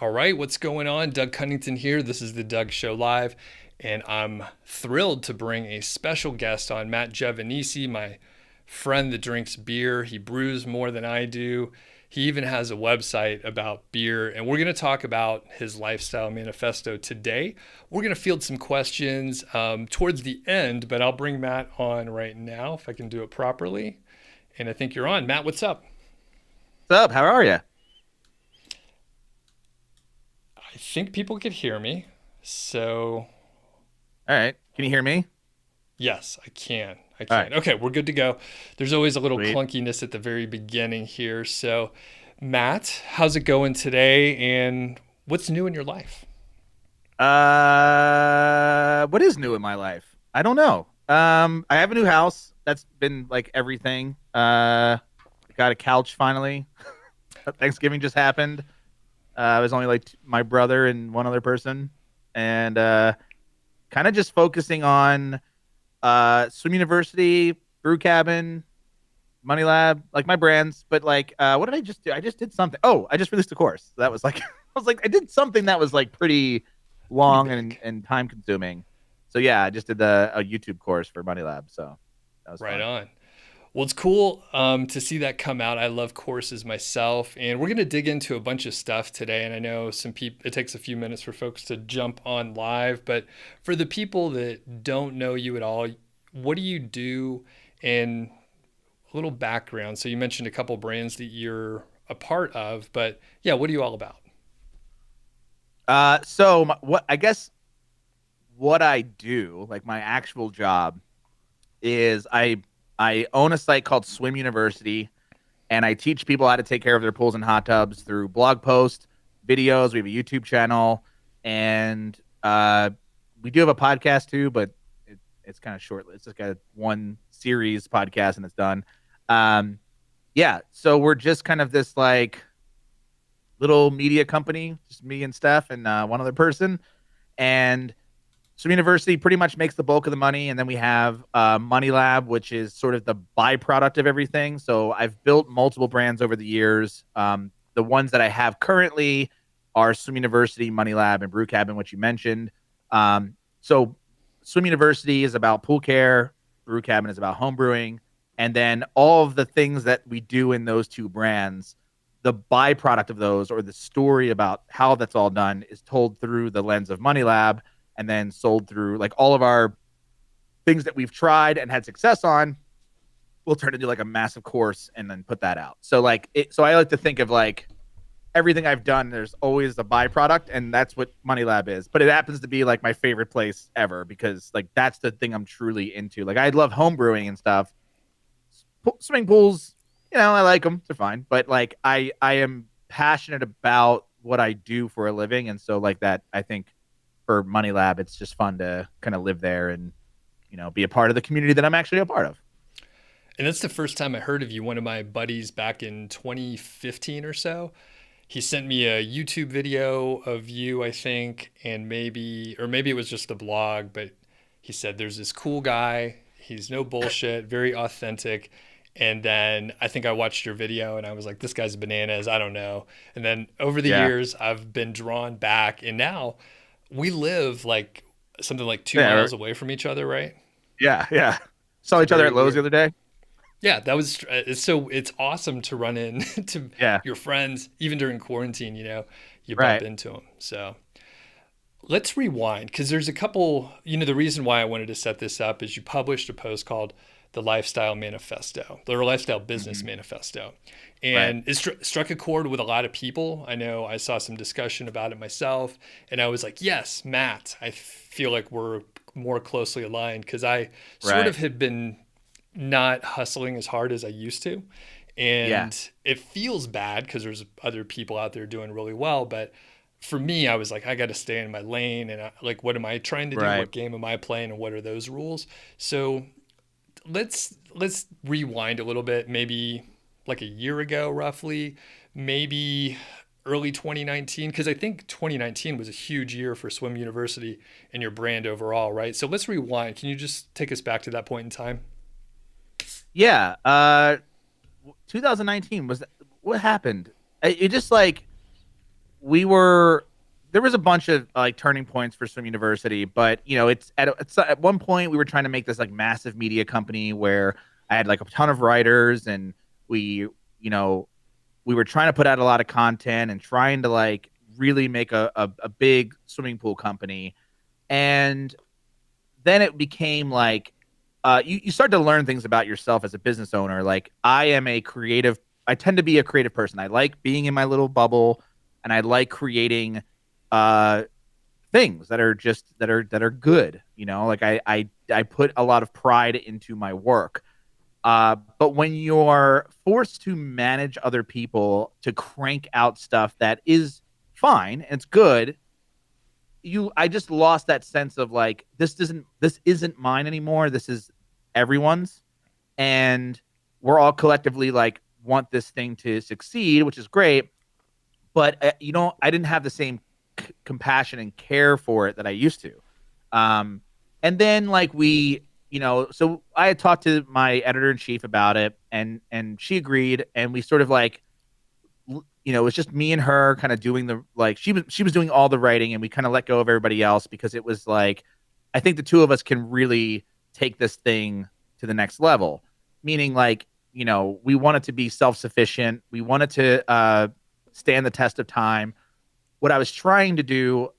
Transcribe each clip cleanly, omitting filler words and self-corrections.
All right, what's going on? Doug Cunnington here. This is the Doug Show Live, and I'm thrilled to bring a special guest on, Matt Giovanisci, my friend that drinks beer. He brews more than I do. He even has a website about beer, and we're going to talk about his lifestyle manifesto today. We're going to field some questions towards the end, but I'll bring Matt on right now if I can do it properly. And I think you're on. Matt, what's up? What's up? How are you? I think people could hear me. So All right. Can you hear me? yes, I can. I All right. can. Okay, we're good to go. There's always a little Sweet. clunkiness at the very beginning here. So, Matt, how's it going today? And what's new in your life? What is new in my life? I don't know. I have a new house. That's been like everything. Got a couch finally. Thanksgiving just happened. It was only like my brother and one other person, and kind of just focusing on swim university, brew cabin, MoneyLab, like my brands. But like, what did I just do? I just did something. Oh, I just released a course. That was like, I was like, I did something that was like pretty Pretty long big. and time consuming. So yeah, I just did a YouTube course for MoneyLab. So that was Right fun. on. Well, it's cool to see that come out. I love courses myself, and we're going to dig into a bunch of stuff today. And I know some people, it takes a few minutes for folks to jump on live, but for the people that don't know you at all, what do you do? And a little background. So you mentioned a couple brands that you're a part of, but yeah, what are you all about? What I guess what I do, like my actual job, is I own a site called Swim University, and I teach people how to take care of their pools and hot tubs through blog posts, videos. We have a YouTube channel, and we do have a podcast too, but it's kind of short. It's just got one series podcast and it's done. Um, yeah, so we're just kind of this like little media company, just me and Steph and one other person, and so university pretty much makes the bulk of the money, and then we have MoneyLab, which is sort of the byproduct of everything. So I've built multiple brands over the years. The ones that I have currently are Swim University, MoneyLab, and Brew Cabin, which you mentioned. So Swim University is about pool care, Brew Cabin is about home brewing, and then all of the things that we do in those two brands, the byproduct of those or the story about how that's all done is told through the lens of MoneyLab and then sold through like all of our things that we've tried and had success on. We'll turn into like a massive course and then put that out. So I like to think of like everything I've done, there's always a byproduct, and that's what MoneyLab is. But it happens to be like my favorite place ever because like that's the thing I'm truly into. Like I love home brewing and stuff. Swimming pools, I like them. They're fine. But like I am passionate about what I do for a living, and so like that, I think for Money Lab, it's just fun to kind of live there and be a part of the community that I'm actually a part of. And that's the first time I heard of you. One of my buddies back in 2015 or so, he sent me a YouTube video of you, I think, and maybe it was just the blog, but he said there's this cool guy. He's no bullshit, very authentic. And then I think I watched your video and I was like, this guy's bananas. I don't know. And then over the Yeah, years, I've been drawn back. And now we live like something like two yeah, miles away from each other, right? yeah. Saw So each other very at Lowe's the weird. other day. Yeah, that was it's awesome to run in to Yeah, your friends even during quarantine, you bump right. into them. So let's rewind because there's a couple, the reason why I wanted to set this up is you published a post called the Lifestyle Manifesto, the Lifestyle Business Hmm. Manifesto. Right. And it struck a chord with a lot of people. I know I saw some discussion about it myself, and I was like, yes, Matt, I feel like we're more closely aligned because I sort Right. of had been not hustling as hard as I used to. Yeah. And it feels bad because there's other people out there doing really well. But for me, I was like, I got to stay in my lane. And like, what am I trying to do? Right. What game am I playing? And what are those rules? So let's rewind a little bit, maybe like a year ago, roughly, maybe early 2019, because I think 2019 was a huge year for Swim University and your brand overall, right? So let's rewind. Can you just take us back to that point in time? Yeah. 2019 was what happened. It just like there was a bunch of like turning points for Swim University, but it's at one point we were trying to make this like massive media company where I had like a ton of writers, and we you know we were trying to put out a lot of content and trying to like really make a big swimming pool company. And then it became like you start to learn things about yourself as a business owner. Like I tend to be a creative person. I like being in my little bubble, and I like creating things that are good. Like I put a lot of pride into my work. But when you're forced to manage other people to crank out stuff that is fine and it's good, I just lost that sense of like, this isn't mine anymore. This is everyone's. And we're all collectively like want this thing to succeed, which is great. But I didn't have the same compassion and care for it that I used to. And then like so I had talked to my editor in chief about it, and she agreed, and we sort of like, it was just me and her kind of doing she was doing all the writing, and we kind of let go of everybody else because it was like, I think the two of us can really take this thing to the next level. Meaning like, we wanted to be self-sufficient. We wanted to stand the test of time. What I was trying to do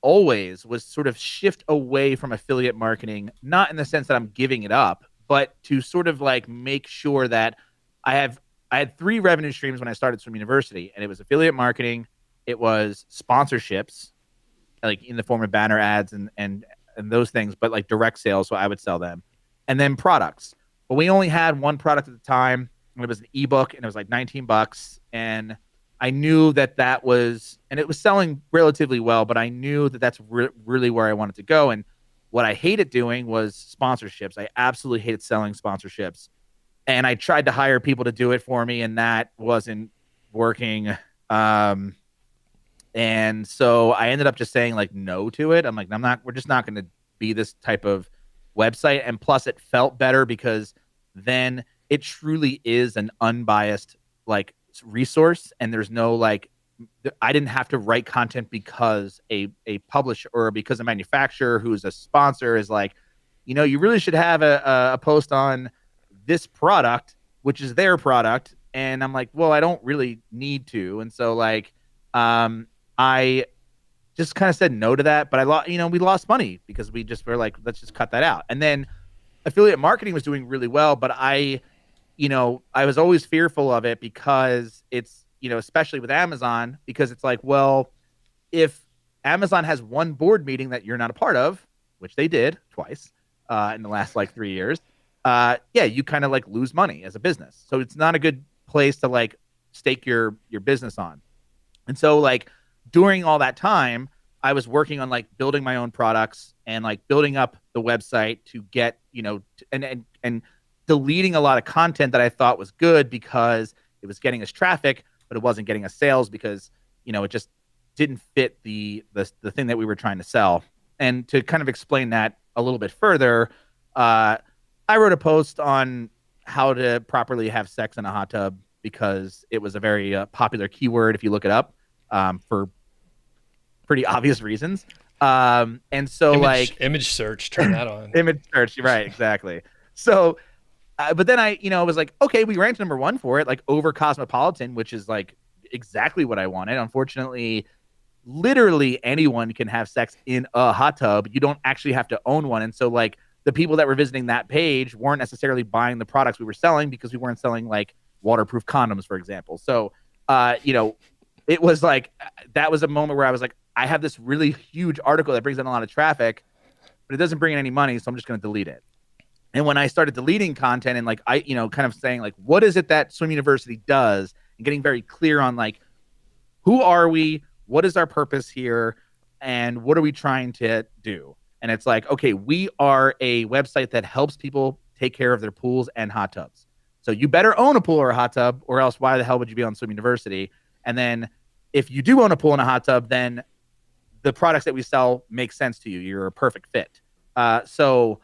always was sort of shift away from affiliate marketing, not in the sense that I'm giving it up, but to sort of like make sure that I had 3 revenue streams when I started Swim University, and it was affiliate marketing, it was sponsorships, like in the form of banner ads and those things, but like direct sales, so I would sell them, and then products. But we only had one product at the time, and it was an ebook, and it was like $19, and I knew that was, and it was selling relatively well, but I knew that that's really where I wanted to go. And what I hated doing was sponsorships. I absolutely hated selling sponsorships. And I tried to hire people to do it for me, and that wasn't working. And so I ended up just saying like no to it. I'm like, we're just not going to be this type of website. And plus it felt better because then it truly is an unbiased like resource, and there's no like, I didn't have to write content because a publisher or because a manufacturer who's a sponsor is like, you really should have a post on this product, which is their product. And I'm like, well, I don't really need to. And so like, I just kind of said no to that, but we lost money because we just were like, let's just cut that out. And then affiliate marketing was doing really well, but I was always fearful of it because it's, especially with Amazon, because it's like, well, if Amazon has one board meeting that you're not a part of, which they did twice in the last like 3 years, you kind of like lose money as a business. So it's not a good place to like stake your business on. And so like during all that time, I was working on like building my own products and like building up the website to get, and deleting a lot of content that I thought was good because it was getting us traffic, but it wasn't getting us sales because, it just didn't fit the thing that we were trying to sell. And to kind of explain that a little bit further, I wrote a post on how to properly have sex in a hot tub because it was a very popular keyword if you look it up for pretty obvious reasons. And so image search, turn that on. Image search, right? Exactly. So, but then I was like, okay, we ranked number 1 for it, like over Cosmopolitan, which is like exactly what I wanted. Unfortunately, literally anyone can have sex in a hot tub. You don't actually have to own one. And so like the people that were visiting that page weren't necessarily buying the products we were selling because we weren't selling like waterproof condoms, for example. So, it was like, that was a moment where I was like, I have this really huge article that brings in a lot of traffic, but it doesn't bring in any money. So I'm just going to delete it. And when I started deleting content and like, I, kind of saying like, what is it that Swim University does, and getting very clear on like, who are we? What is our purpose here? And what are we trying to do? And it's like, okay, we are a website that helps people take care of their pools and hot tubs. So you better own a pool or a hot tub, or else why the hell would you be on Swim University? And then if you do own a pool and a hot tub, then the products that we sell make sense to you. You're a perfect fit. So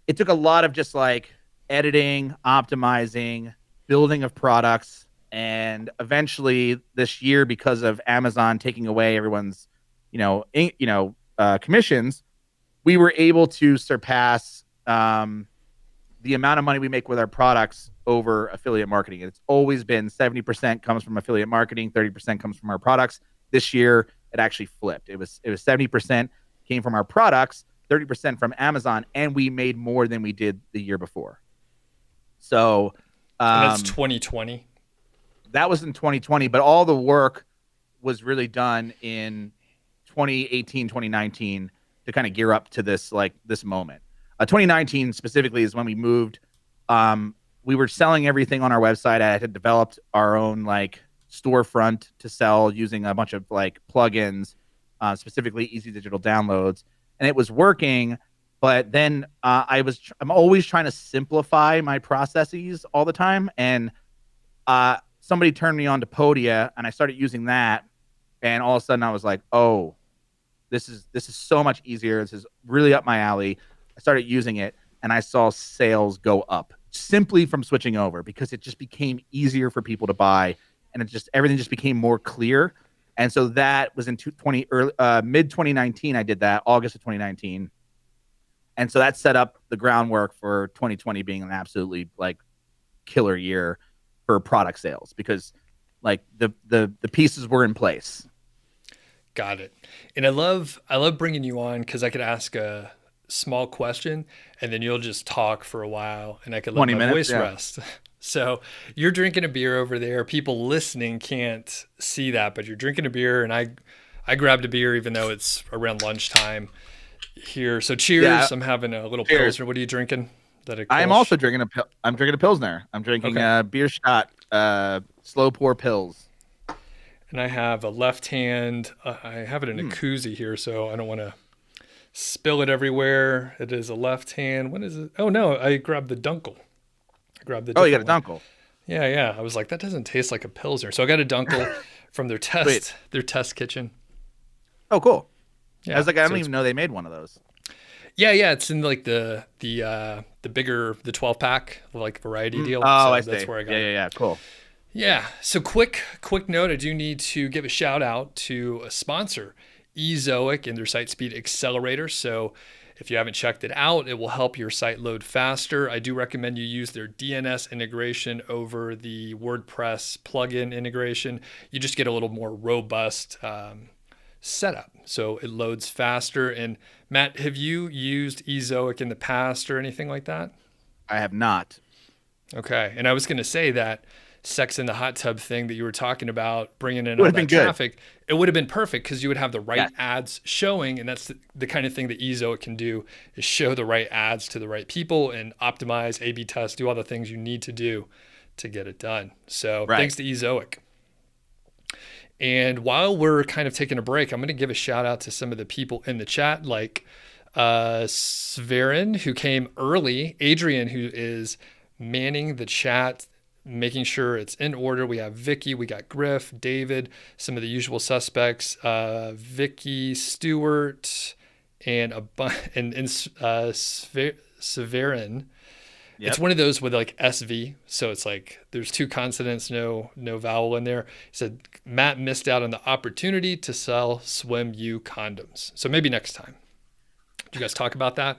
it took a lot of just like editing, optimizing, building of products, And eventually this year, because of Amazon taking away everyone's, commissions, we were able to surpass the amount of money we make with our products over affiliate marketing. It's always been 70% comes from affiliate marketing, 30% comes from our products. This year, it actually flipped. It was 70% came from our products, 30% from Amazon, and we made more than we did the year before. So, and that's 2020. That was in 2020, but all the work was really done in 2018, 2019 to kind of gear up to this moment. 2019 specifically is when we moved. We were selling everything on our website. I had developed our own storefront to sell using a bunch of plugins, specifically Easy Digital Downloads, and it was working. But then I'm always trying to simplify my processes all the time, and somebody turned me on to Podia, and I started using that, and all of a sudden I was like, oh, this is so much easier. This is really up my alley. I started using it, and I saw sales go up simply from switching over, because it just became easier for people to buy, and everything just became more clear. And so that was in mid 2019. I did that, August of 2019, and so that set up the groundwork for 2020 being an absolutely killer year for product sales, because the pieces were in place. Got it. And I love bringing you on because I could ask a small question and then you'll just talk for a while and I could let my voice rest. So you're drinking a beer over there. People listening can't see that, but you're drinking a beer, and I grabbed a beer even though it's around lunchtime here. So cheers. Yeah. I'm having a little Pilsner. What are you drinking? I'm also drinking I'm drinking a Pilsner. I'm drinking a beer shot, slow pour pills. And I have a left hand. I have it in a koozie here, so I don't want to spill it everywhere. It is a left hand. What is it? Oh no, I grabbed the Dunkel. Oh, you got a Dunkel. Yeah. I was like, that doesn't taste like a Pilsner. So I got a Dunkel from their test kitchen. Oh, cool. Yeah. I was like, I don't even know they made one of those. Yeah. It's in the bigger, the 12 pack, variety deal. Oh, so I see. That's where I got it. Yeah. Cool. Yeah. So quick note. I do need to give a shout out to a sponsor, Ezoic, and their Site Speed Accelerator. So if you haven't checked it out, it will help your site load faster. I do recommend you use their DNS integration over the WordPress plugin integration. You just get a little more robust setup, so it loads faster. And Matt, have you used Ezoic in the past or anything like that? I have not. Okay. And I was going to say that sex in the hot tub thing that you were talking about, bringing in all that traffic, it would have been perfect because you would have the right ads showing. And that's the kind of thing that Ezoic can do, is show the right ads to the right people and optimize, A/B test, do all the things you need to do to get it done. So thanks to Ezoic. And while we're kind of taking a break, I'm going to give a shout out to some of the people in the chat, like Sverin, who came early, Adrian, who is manning the chat, making sure it's in order. We have Vicky, we got Griff, David, some of the usual suspects, Vicky, Stewart, and Severin. Yep. It's one of those with SV, so it's there's two consonants, no vowel in there. He said Matt missed out on the opportunity to sell Swim U condoms. So maybe next time. Did you guys talk about that?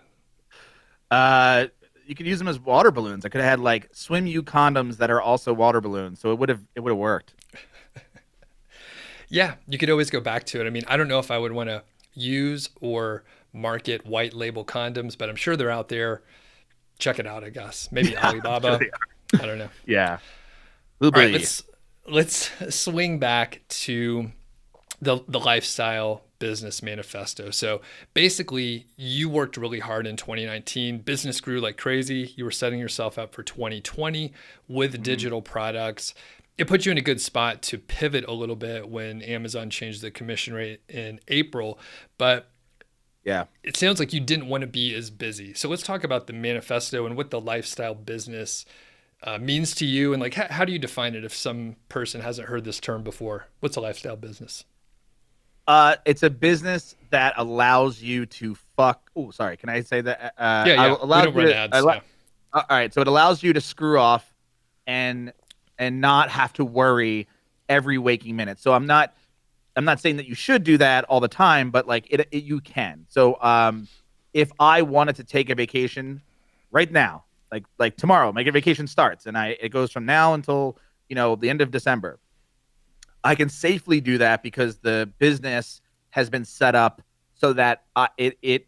You could use them as water balloons. I could have had Swim U condoms that are also water balloons, so it would have worked. Yeah, you could always go back to it. I mean, I don't know if I would want to use or market white label condoms, but I'm sure they're out there. Check it out, I guess. Maybe Alibaba. I don't know. Yeah. All right, let's swing back to the lifestyle business manifesto. So basically, you worked really hard in 2019. Business grew like crazy. You were setting yourself up for 2020 with digital products. It put you in a good spot to pivot a little bit when Amazon changed the commission rate in April. But yeah, it sounds like you didn't want to be as busy. So let's talk about the manifesto and what the lifestyle business means to you. And how do you define it if some person hasn't heard this term before? What's a lifestyle business? It's a business that allows you to fuck. Oh, sorry. Can I say that? Yeah. We don't run ads. All right. So it allows you to screw off and and not have to worry every waking minute. So I'm not saying that you should do that all the time, but like you can. So if I wanted to take a vacation right now, like tomorrow, my vacation starts and it goes from now until, the end of December, I can safely do that because the business has been set up so that it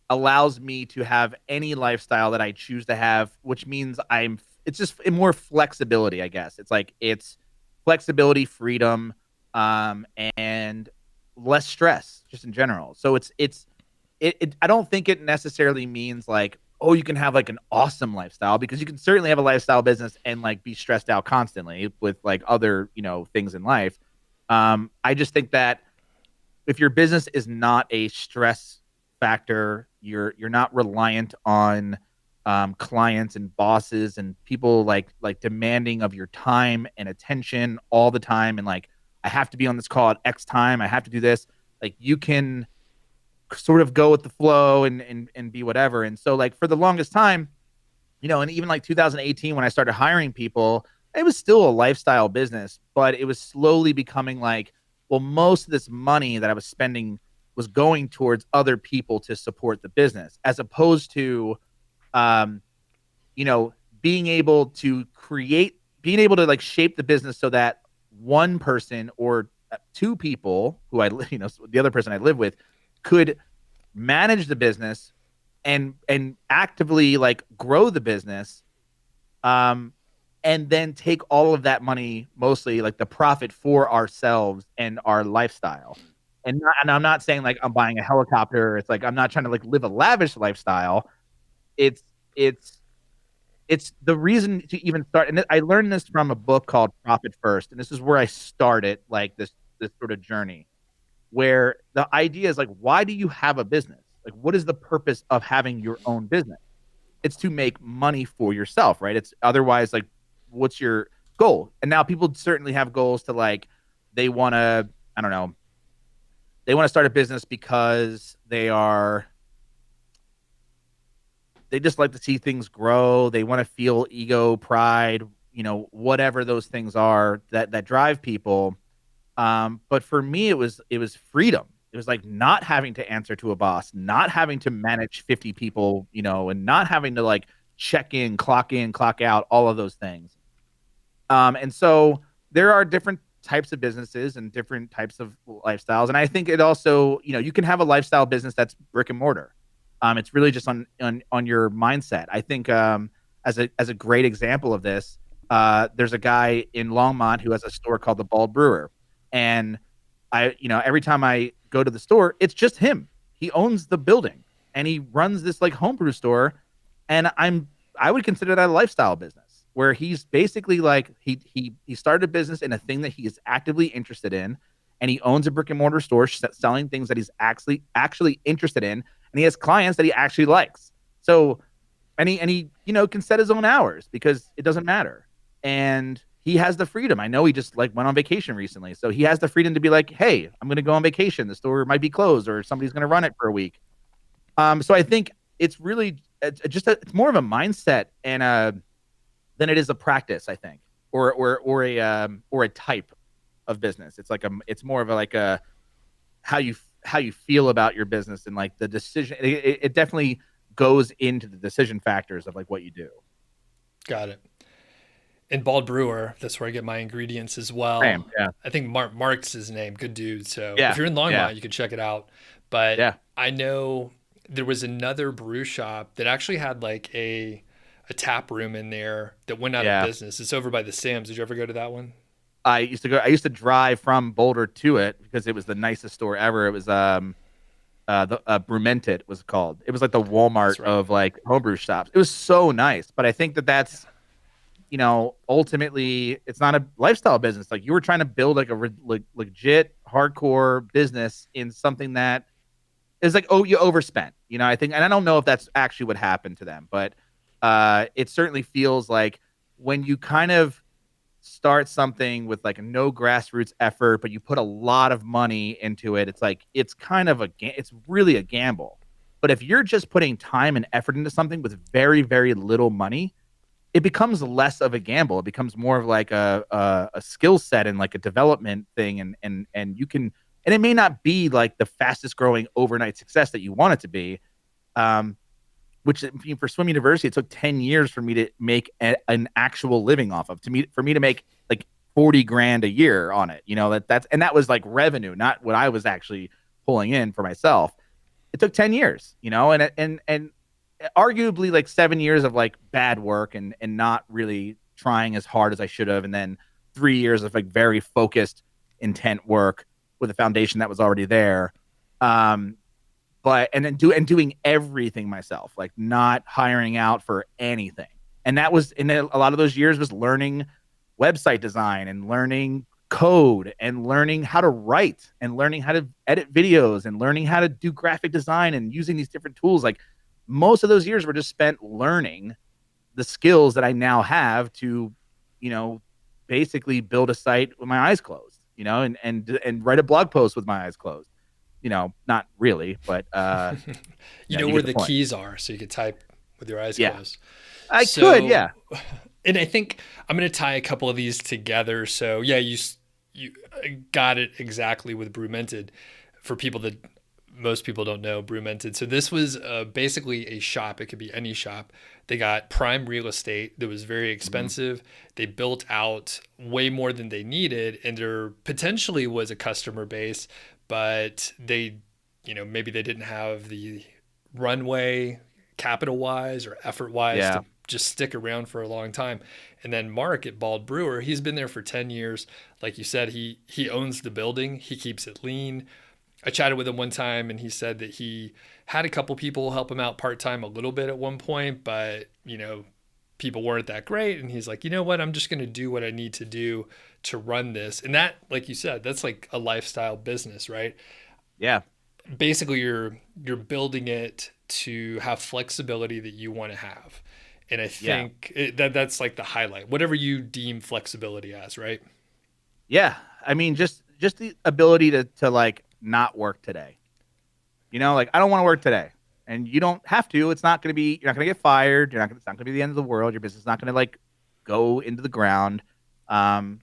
allows me to have any lifestyle that I choose to have, which means it's just more flexibility, I guess. It's flexibility, freedom, and less stress just in general. So I don't think it necessarily means like, oh, you can have like an awesome lifestyle, because you can certainly have a lifestyle business and like be stressed out constantly with like other, things in life. I just think that if your business is not a stress factor, you're not reliant on clients and bosses and people like demanding of your time and attention all the time, and like, I have to be on this call at X time, I have to do this. Like, you can sort of go with the flow and be whatever. And so like for the longest time, and even like 2018 when I started hiring people, it was still a lifestyle business, but it was slowly becoming like, well, most of this money that I was spending was going towards other people to support the business, as opposed to, being able to like shape the business so that one person or two people who the other person I live with could manage the business and actively like grow the business, and then take all of that money, mostly like the profit, for ourselves and our lifestyle. And I'm not saying like I'm buying a helicopter. It's like I'm not trying to like live a lavish lifestyle. It's the reason to even start. And I learned this from a book called Profit First, and this is where I started like this sort of journey, where the idea is like, why do you have a business? Like, what is the purpose of having your own business? It's to make money for yourself, right? It's otherwise like, what's your goal? And now people certainly have goals to like, they want to, I don't know, they want to start a business because they just like to see things grow. They want to feel ego, pride, whatever those things are that drive people. But for me, it was freedom. It was like not having to answer to a boss, not having to manage 50 people, and not having to like check in, clock out, all of those things. And so there are different types of businesses and different types of lifestyles. And I think it also, you can have a lifestyle business that's brick and mortar. It's really just on your mindset. I think as a great example of this, there's a guy in Longmont who has a store called the Bald Brewer. And every time I go to the store, it's just him. He owns the building and he runs this like homebrew store. And I would consider that a lifestyle business, where he's basically like, he started a business in a thing that he is actively interested in. And he owns a brick and mortar store selling things that he's actually interested in. And he has clients that he actually likes. So, and he can set his own hours because it doesn't matter. And he has the freedom. I know he just like went on vacation recently. So he has the freedom to be like, hey, I'm going to go on vacation. The store might be closed or somebody's going to run it for a week. So I think it's really it's more of a mindset than it is a practice, I think, or a type of business. It's like it's more of a how you feel about your business, and like the decision. It definitely goes into the decision factors of like what you do. Got it. And Bald Brewer, that's where I get my ingredients as well. Same, yeah. I think Mark's his name. Good dude. So Yeah, if you're in Longmont, yeah. you can check it out. But Yeah. I know there was another brew shop that actually had like a tap room in there that went out Yeah. of business. It's over by the Sam's. Did you ever go to that one? I used to drive from Boulder to it because it was the nicest store ever. It was the Brumentit was called. It was like the Walmart of like homebrew shops. It was so nice. But I think that's ultimately it's not a lifestyle business. Like, you were trying to build like a legit hardcore business in something that is like, oh, you overspent. I think, and I don't know if that's actually what happened to them, but it certainly feels like when you kind of start something with like no grassroots effort, but you put a lot of money into it, it's like, it's kind of it's really a gamble. But if you're just putting time and effort into something with very, very little money, it becomes less of a gamble. It becomes more of like a skill set and like a development thing. And you can, and it may not be like the fastest growing overnight success that you want it to be. Which for Swim University, it took 10 years for me to make an actual living off of, for me to make like 40 grand a year on it. That was like revenue, not what I was actually pulling in for myself. It took 10 years, and arguably like 7 years of like bad work and not really trying as hard as I should have. And then 3 years of like very focused, intent work with a foundation that was already there. Doing everything myself, like not hiring out for anything. And that was in a lot of those years was learning website design and learning code and learning how to write and learning how to edit videos and learning how to do graphic design and using these different tools. Like most of those years were just spent learning the skills that I now have to, basically build a site with my eyes closed, and write a blog post with my eyes closed. Not really, but you know where the keys are, so you could type with your eyes closed. I could, yeah. And I think I'm going to tie a couple of these together. So yeah, you got it exactly with Brew Minted. For people that most people don't know, Brew Minted. So this was basically a shop. It could be any shop. They got prime real estate that was very expensive. Mm-hmm. They built out way more than they needed, and there potentially was a customer base, but they, maybe they didn't have the runway capital-wise or effort-wise to just stick around for a long time. And then Mark at Bald Brewer, he's been there for 10 years. Like you said, he owns the building. He keeps it lean. I chatted with him one time, and he said that he had a couple people help him out part-time a little bit at one point, but, people weren't that great. And he's like, you know what? I'm just going to do what I need to do to run this. And that, like you said, that's like a lifestyle business, right? Yeah. Basically, you're building it to have flexibility that you want to have. And I think that's like the highlight, whatever you deem flexibility as, right? Yeah. I mean, just the ability to like not work today. Like I don't want to work today. And you don't have to. It's not going to be, you're not going to get fired. It's not going to be the end of the world. Your business is not going to like go into the ground. But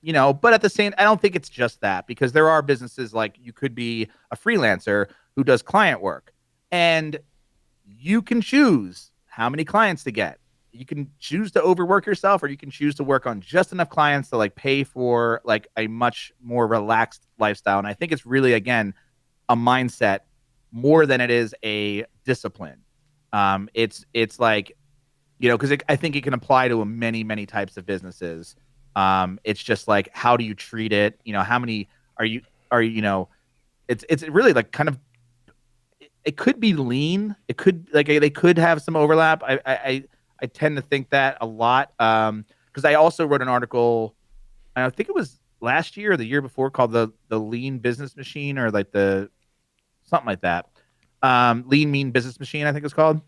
at the same, I don't think it's just that, because there are businesses like you could be a freelancer who does client work, and you can choose how many clients to get. You can choose to overwork yourself, or you can choose to work on just enough clients to like pay for like a much more relaxed lifestyle. And I think it's really, again, a mindset more than it is a discipline. It's like, because I think it can apply to many, many types of businesses. It's just like, how do you treat it? How many are you, it's really like kind of, it could be lean. It could like, they could have some overlap. I tend to think that a lot. Cause I also wrote an article, and I think it was last year or the year before, called the Lean Business Machine, or like something like that. Lean Mean Business Machine, I think it's called.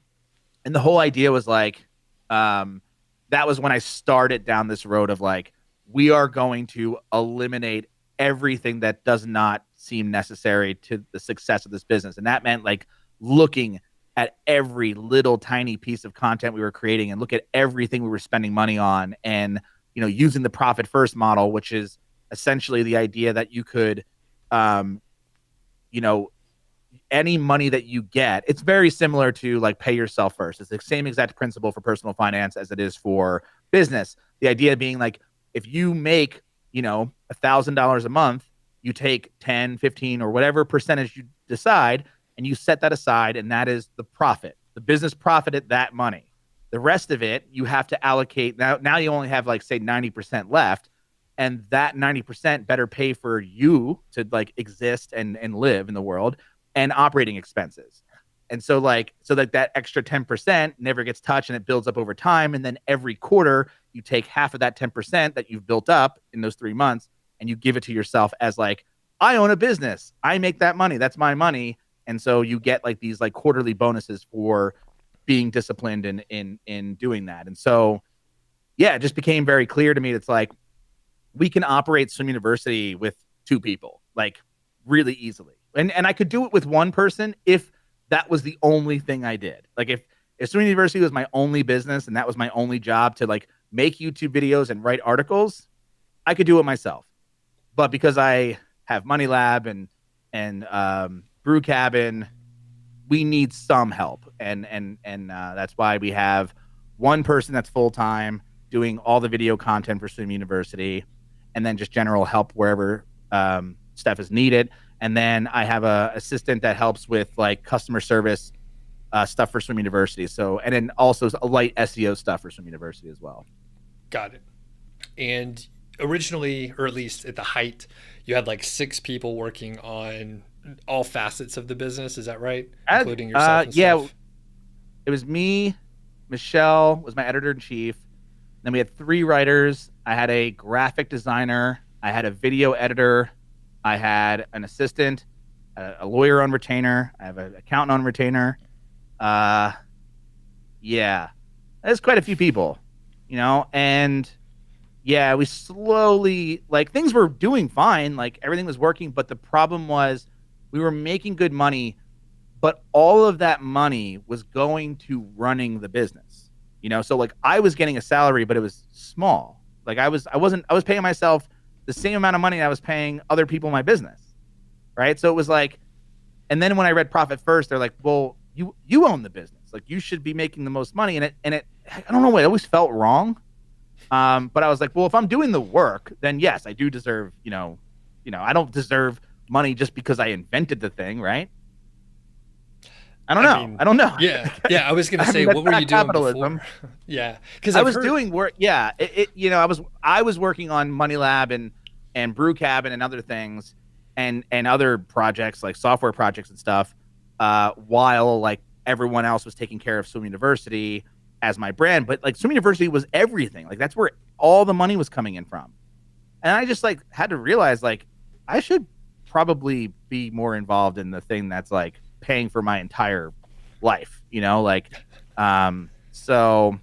And the whole idea was like, that was when I started down this road of like, we are going to eliminate everything that does not seem necessary to the success of this business. And that meant like looking at every little tiny piece of content we were creating, and look at everything we were spending money on, and, using the profit first model, which is essentially the idea that you could, any money that you get, it's very similar to like pay yourself first. It's the same exact principle for personal finance as it is for business. The idea being like, if you make, $1,000 a month, you take 10, 15 or whatever percentage you decide, and you set that aside, and that is the profit. The business profited that money. The rest of it, you have to allocate. Now you only have like, say, 90% left, and that 90% better pay for you to like exist and live in the world, and operating expenses. And so that extra 10% never gets touched, and it builds up over time. And then every quarter you take half of that 10% that you've built up in those 3 months, and you give it to yourself as like, I own a business. I make that money. That's my money. And so you get like these like quarterly bonuses for being disciplined in doing that. And so, yeah, it just became very clear to me. It's like, we can operate Swim University with 2 people, like really easily. And I could do it with one person if that was the only thing I did. Like If Swim University was my only business and that was my only job to like make YouTube videos and write articles, I could do it myself. But because I have MoneyLab and Brew Cabin, we need some help, and that's why we have one person that's full time doing all the video content for Swim University, and then just general help wherever stuff is needed. And then I have a assistant that helps with like customer service stuff for Swim University. So, and then also a light SEO stuff for Swim University as well. Got it. And originally, or at least at the height, you had like 6 people working on all facets of the business. Is that right? Including yourself and yeah, stuff? it was me. Michelle was my editor in chief. Then we had 3 writers. I had a graphic designer. I had a video editor. I had an assistant, a lawyer on retainer. I have an accountant on retainer. Yeah, there's quite a few people, and yeah, we slowly, like, things were doing fine. Like, everything was working, but the problem was we were making good money, but all of that money was going to running the business, So like I was getting a salary, but it was small. Like I was paying myself the same amount of money I was paying other people in my business. Right. So it was like, and then when I read Profit First, they're like, well, you own the business. Like you should be making the most money. And it, I don't know why, it always felt wrong. But I was like, well, if I'm doing the work, then yes, I do deserve, I don't deserve money just because I invented the thing. Right. I don't know. Yeah. I was going to say, what were you doing before? Yeah. Cause I was doing work. Yeah. I was working on MoneyLab and Brew Cabin and other things and other projects like software projects and stuff. While like everyone else was taking care of Swim University as my brand, but like Swim University was everything. Like that's where all the money was coming in from. And I just like had to realize like I should probably be more involved in the thing that's like paying for my entire life, so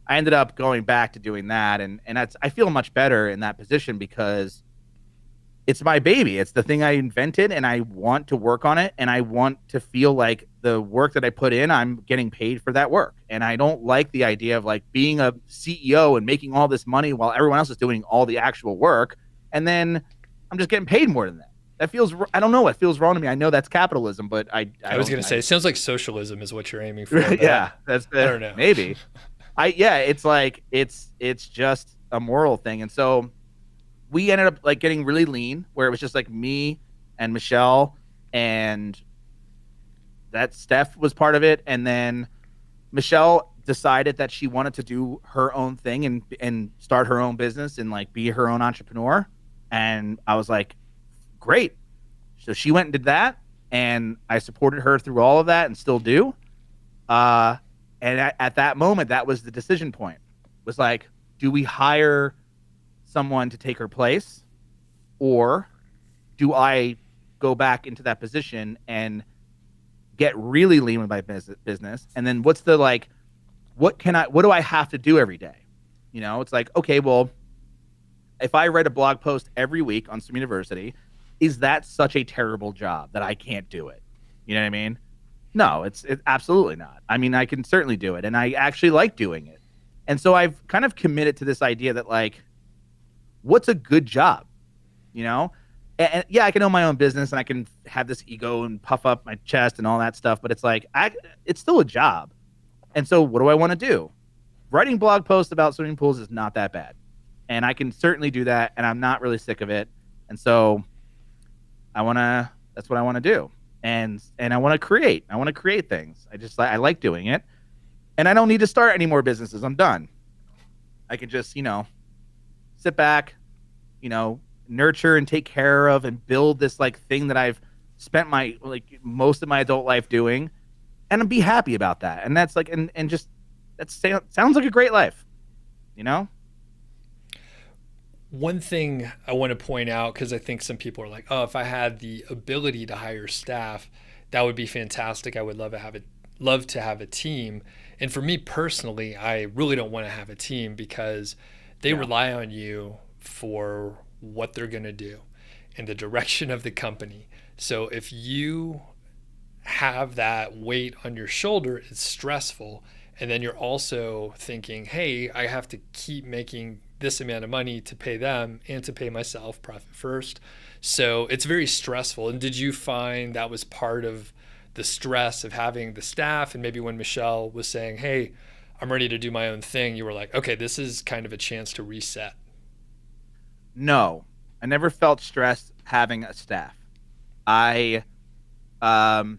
I ended up going back to doing that. And I feel much better in that position because it's my baby. It's the thing I invented and I want to work on it. And I want to feel like the work that I put in, I'm getting paid for that work. And I don't like the idea of like being a CEO and making all this money while everyone else is doing all the actual work. And then I'm just getting paid more than that. That feels, I don't know, it feels wrong to me. I know that's capitalism, but I was going to say, it sounds like socialism is what you're aiming for. Yeah, I don't know. Maybe. It's like, it's just a moral thing. And so we ended up like getting really lean where it was just like me and Michelle, and that Steph was part of it. And then Michelle decided that she wanted to do her own thing and start her own business and like be her own entrepreneur. And I was like, great. So she went and did that, and I supported her through all of that and still do. And at that moment, that was the decision point. It was like, do we hire someone to take her place, or do I go back into that position and get really lean with my business? And then what's the like, what do I have to do every day? It's like, okay, well, if I write a blog post every week on Swim University, is that such a terrible job that I can't do it? You know what I mean? No, it's absolutely not. I mean, I can certainly do it, and I actually like doing it. And so I've kind of committed to this idea that like, what's a good job? And yeah, I can own my own business and I can have this ego and puff up my chest and all that stuff, but it's like, it's still a job. And so what do I want to do? Writing blog posts about swimming pools is not that bad. And I can certainly do that, and I'm not really sick of it. And so that's what I want to do. And I want to create. I want to create things. I like doing it. And I don't need to start any more businesses. I'm done. I can just, sit back, nurture and take care of and build this like thing that I've spent my like most of my adult life doing, and be happy about that. And that's like, and just, that sounds like a great life, One thing I want to point out, because I think some people are like, oh, if I had the ability to hire staff, that would be fantastic. I would love to have a team. And for me personally, I really don't want to have a team because they rely on you for what they're going to do and the direction of the company. So if you have that weight on your shoulder, it's stressful. And then you're also thinking, hey, I have to keep making this amount of money to pay them and to pay myself, profit first. So it's very stressful. And did you find that was part of the stress of having the staff? And maybe when Michelle was saying, hey, I'm ready to do my own thing, you were like, okay, this is kind of a chance to reset. No, I never felt stressed having a staff. I um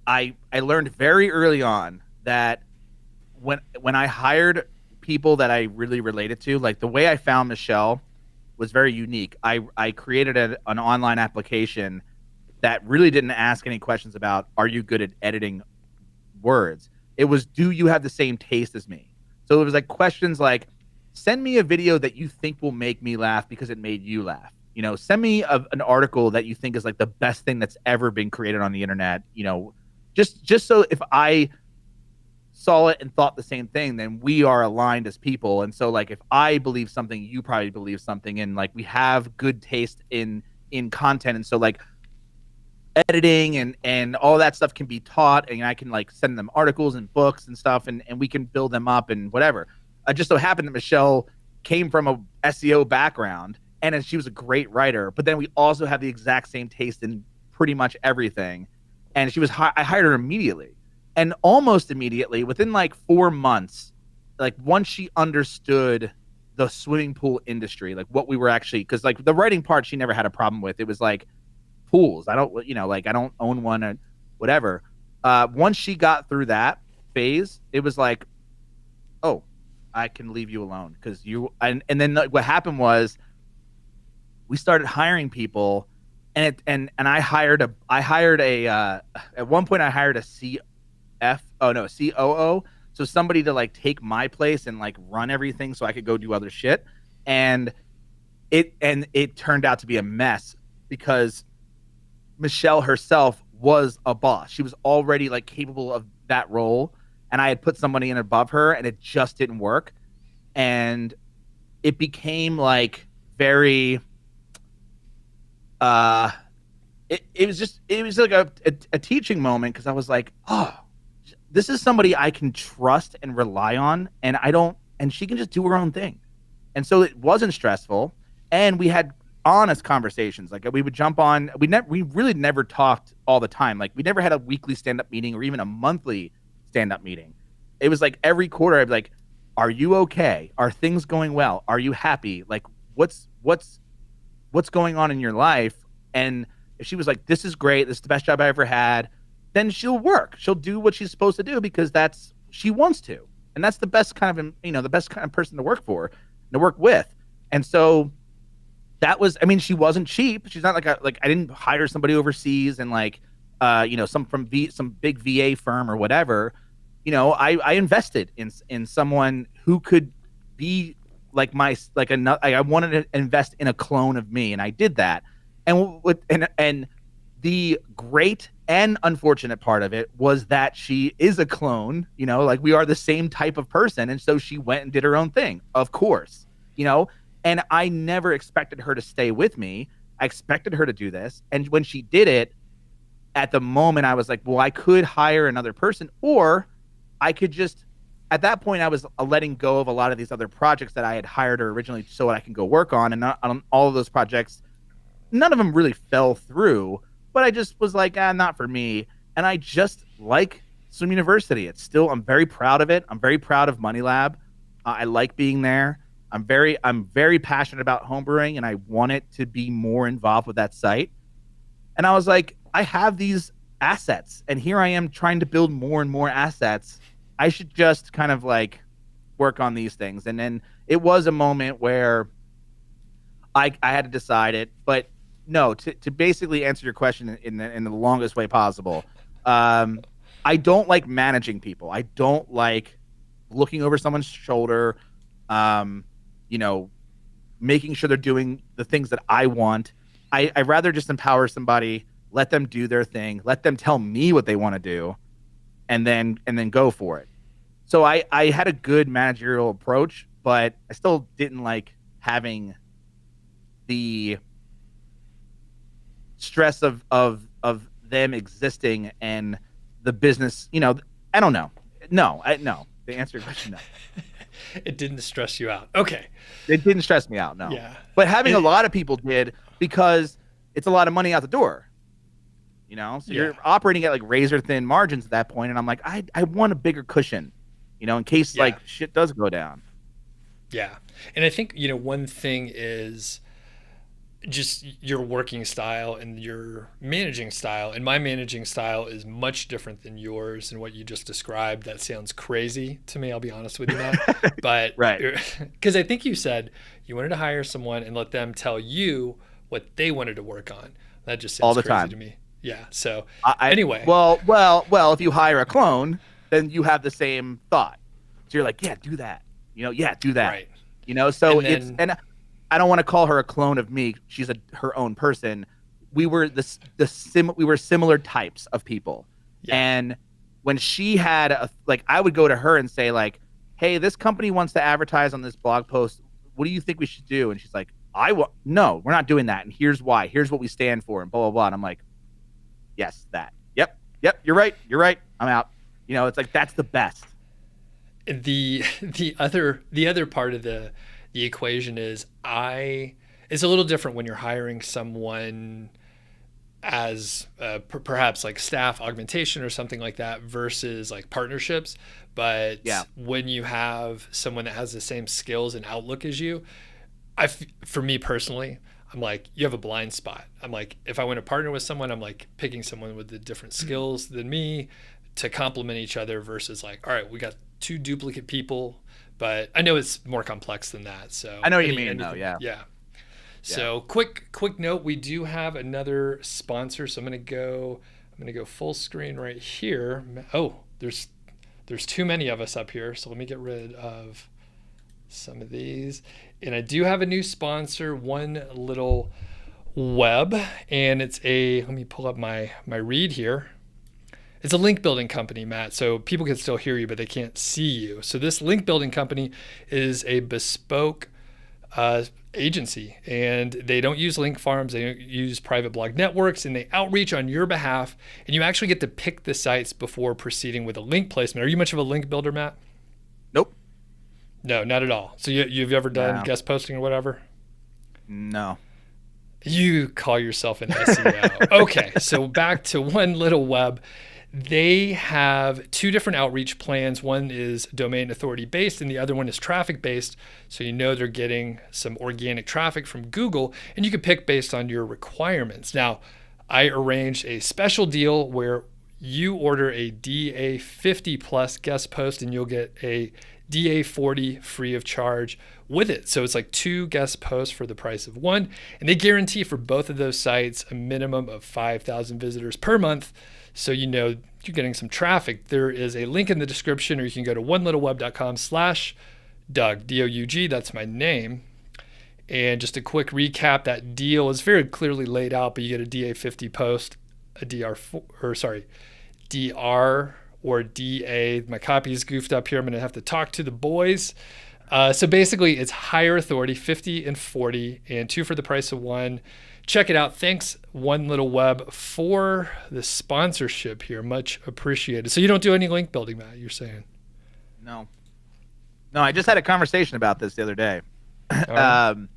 I learned very early on that when I hired people that I really related to, like the way I found Michelle was very unique. I created an online application that really didn't ask any questions about, are you good at editing words? It was, do you have the same taste as me? So it was like questions like, send me a video that you think will make me laugh because it made you laugh. You know, send me an article that you think is like the best thing that's ever been created on the internet. You know, just so if I saw it and thought the same thing, then we are aligned as people. And so like if I believe something, you probably believe something, and like we have good taste in content. And so like editing and all that stuff can be taught, and I can like send them articles and books and stuff, and we can build them up and whatever. It just so happened that Michelle came from a SEO background, and she was a great writer, but then we also have the exact same taste in pretty much everything. And she was I hired her immediately, and almost immediately, within like 4 months, like once she understood the swimming pool industry, like what we were actually, because like the writing part she never had a problem with. It was like pools. I don't, you know, like I don't own one or whatever. Once she got through that phase, it was like, oh, I can leave you alone because you. And then what happened was we started hiring people, and I hired a at one point I hired a COO, so somebody to like take my place and like run everything so I could go do other shit. And it turned out to be a mess because Michelle herself was a boss. She was already like capable of that role, and I had put somebody in above her, and it just didn't work. And it became like very it was like a teaching moment, because I was like, oh, this is somebody I can trust and rely on, and she can just do her own thing. And so it wasn't stressful, and we had honest conversations. Like we would jump on, we really never talked all the time. Like we never had a weekly stand-up meeting or even a monthly stand-up meeting. It was like every quarter I'd be like, are you okay? Are things going well? Are you happy? Like what's going on in your life? And if she was like, this is great, this is the best job I ever had, then she'll do what she's supposed to do, because she wants to. And that's the best kind of, the best kind of person to work for, to work with. And so that was, I mean, she wasn't cheap. She's not like I didn't hire somebody overseas and like, some big VA firm or whatever. I invested in someone who could be like I wanted to invest in a clone of me, and I did that. And the great and unfortunate part of it was that she is a clone. Like we are the same type of person, and so she went and did her own thing, of course. And I never expected her to stay with me. I expected her to do this, and when she did it, at the moment I was like, well, I could hire another person, or I could just, at that point I was letting go of a lot of these other projects that I had hired her originally so I can go work on. And on all of those projects, none of them really fell through, but I just was like, not for me. And I just like Swim University. I'm very proud of it. I'm very proud of MoneyLab. I like being there. I'm very passionate about homebrewing, and I want it to be more involved with that site. And I was like, I have these assets, and here I am trying to build more and more assets. I should just kind of like work on these things. And then it was a moment where I had to decide it. But no, to basically answer your question in the longest way possible, I don't like managing people. I don't like looking over someone's shoulder, making sure they're doing the things that I want. I'd rather just empower somebody, let them do their thing, let them tell me what they want to do, and then go for it. So I had a good managerial approach, but I still didn't like having the stress of them existing and the business. I don't know. No. To answer your question, no. It didn't stress you out. Okay. It didn't stress me out, no. Yeah. But having a lot of people did, because it's a lot of money out the door. So you're operating at like razor thin margins at that point, and I'm like, I want a bigger cushion, in case like shit does go down. Yeah. And I think, one thing is just your working style and your managing style. And my managing style is much different than yours and what you just described. That sounds crazy to me, I'll be honest with you, Matt. But right. Because I think you said you wanted to hire someone and let them tell you what they wanted to work on. That just sounds all the crazy time to me. Yeah. So anyway. Well, if you hire a clone, then you have the same thought. So you're like, yeah, do that. Yeah, do that. Right. So and I don't want to call her a clone of me. She's her own person. We were we were similar types of people. Yeah. And when she had I would go to her and say like, hey, this company wants to advertise on this blog post. What do you think we should do? And she's like, no, we're not doing that. And here's why. Here's what we stand for. And blah, blah, blah. And I'm like, yes, that. Yep. You're right. I'm out. It's like, that's the best. The other part of the equation is it's a little different when you're hiring someone as perhaps like staff augmentation or something like that versus like partnerships. But when you have someone that has the same skills and outlook as you, for me personally, I'm like, you have a blind spot. I'm like, if I want to partner with someone, I'm like picking someone with the different skills than me to complement each other versus like, all right, we got two duplicate people, but I know it's more complex than that. So I know what you mean though. Yeah. So quick note, we do have another sponsor. So I'm going to go full screen right here. Oh, there's too many of us up here. So let me get rid of some of these. And I do have a new sponsor, OneLittleWeb, and let me pull up my read here. It's a link building company, Matt, so people can still hear you, but they can't see you. So this link building company is a bespoke agency, and they don't use link farms. They don't use private blog networks, and they outreach on your behalf, and you actually get to pick the sites before proceeding with a link placement. Are you much of a link builder, Matt? Nope. No, not at all. So you've ever done guest posting or whatever? No. You call yourself an SEO. Okay, so back to OneLittleWeb. They have two different outreach plans. One is domain authority based and the other one is traffic based. So they're getting some organic traffic from Google, and you can pick based on your requirements. Now, I arranged a special deal where you order a DA50 plus guest post and you'll get a DA40 free of charge with it. So it's like 2 guest posts for the price of 1. And they guarantee for both of those sites a minimum of 5,000 visitors per month. So you're getting some traffic. There is a link in the description, or you can go to onelittleweb.com/Doug, D-O-U-G, that's my name. And just a quick recap, that deal is very clearly laid out, but you get a DA50 post, a DR or DA. My copy is goofed up here. I'm going to have to talk to the boys. So basically, it's higher authority, 50 and 40, and 2 for the price of 1. Check it out. Thanks, OneLittleWeb, for the sponsorship here. Much appreciated. So you don't do any link building, Matt, you're saying? No, I just had a conversation about this the other day. Right.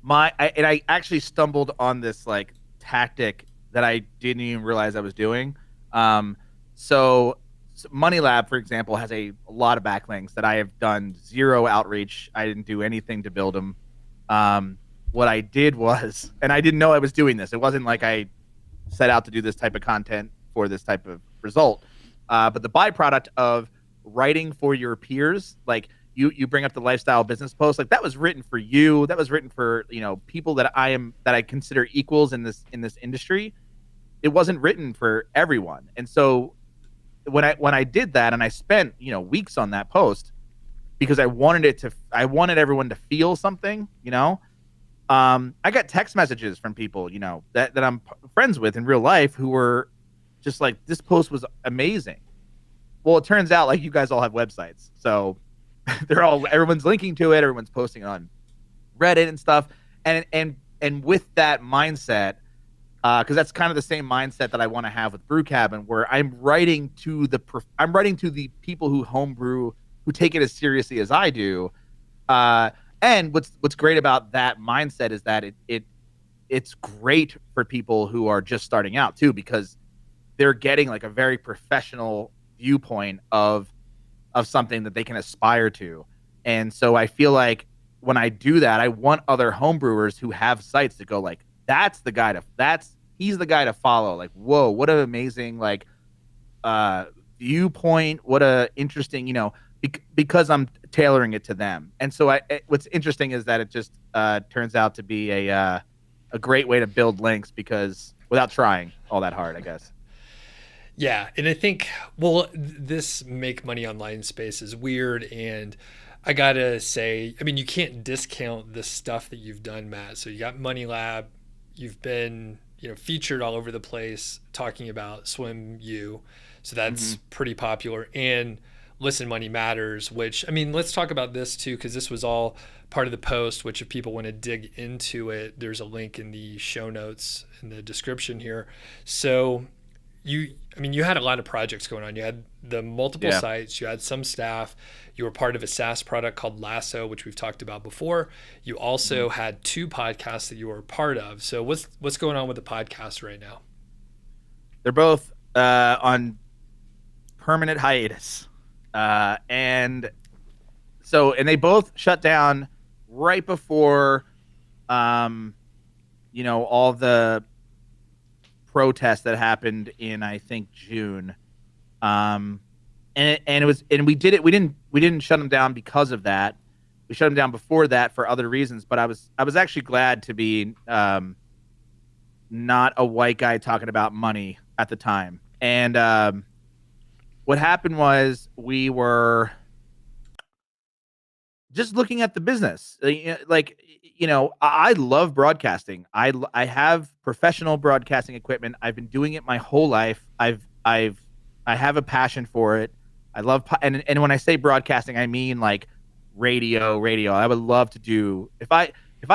I actually stumbled on this like tactic that I didn't even realize I was doing. So MoneyLab, for example, has a lot of backlinks that I have done zero outreach. I didn't do anything to build them. What I did was, and I didn't know I was doing this. It wasn't like I set out to do this type of content for this type of result. But the byproduct of writing for your peers, like you bring up the lifestyle business post, like that was written for you. That was written for, people that I consider equals in this industry. It wasn't written for everyone. And so when I did that, and I spent, weeks on that post because I wanted everyone to feel something, I got text messages from people, that I'm friends with in real life who were just like, this post was amazing. Well, it turns out like you guys all have websites. So everyone's linking to it. Everyone's posting on Reddit and stuff. And with that mindset, because that's kind of the same mindset that I want to have with Brew Cabin, where I'm writing to the people who homebrew, who take it as seriously as I do. Uh, and what's great about that mindset is that it's great for people who are just starting out too, because they're getting like a very professional viewpoint of something that they can aspire to. And so I feel like when I do that, I want other homebrewers who have sites to go like, he's the guy to follow. Like, whoa, what an amazing like viewpoint. What a interesting, because I'm tailoring it to them. And so what's interesting is that it just turns out to be a great way to build links, because without trying all that hard, I guess. Yeah, and I think, well, this make money online space is weird, and I gotta say, I mean, you can't discount the stuff that you've done, Matt. So you got MoneyLab, you've been, featured all over the place talking about Swim U, so that's pretty popular, and Listen Money Matters, which, I mean, let's talk about this too, because this was all part of the post, which if people want to dig into it, there's a link in the show notes in the description here. So you had a lot of projects going on. You had the multiple sites, you had some staff, you were part of a SaaS product called Lasso, which we've talked about before. You also had 2 podcasts that you were a part of. So what's going on with the podcast right now? They're both on permanent hiatus. And they both shut down right before, all the protests that happened in, I think, June. And we didn't shut them down because of that. We shut them down before that for other reasons, but I was actually glad to be, not a white guy talking about money at the time. And, what happened was we were just looking at the business. Like, I love broadcasting. I have professional broadcasting equipment. I've been doing it my whole life. I have a passion for it. I love, and when I say broadcasting, I mean like radio. I would love to do, if I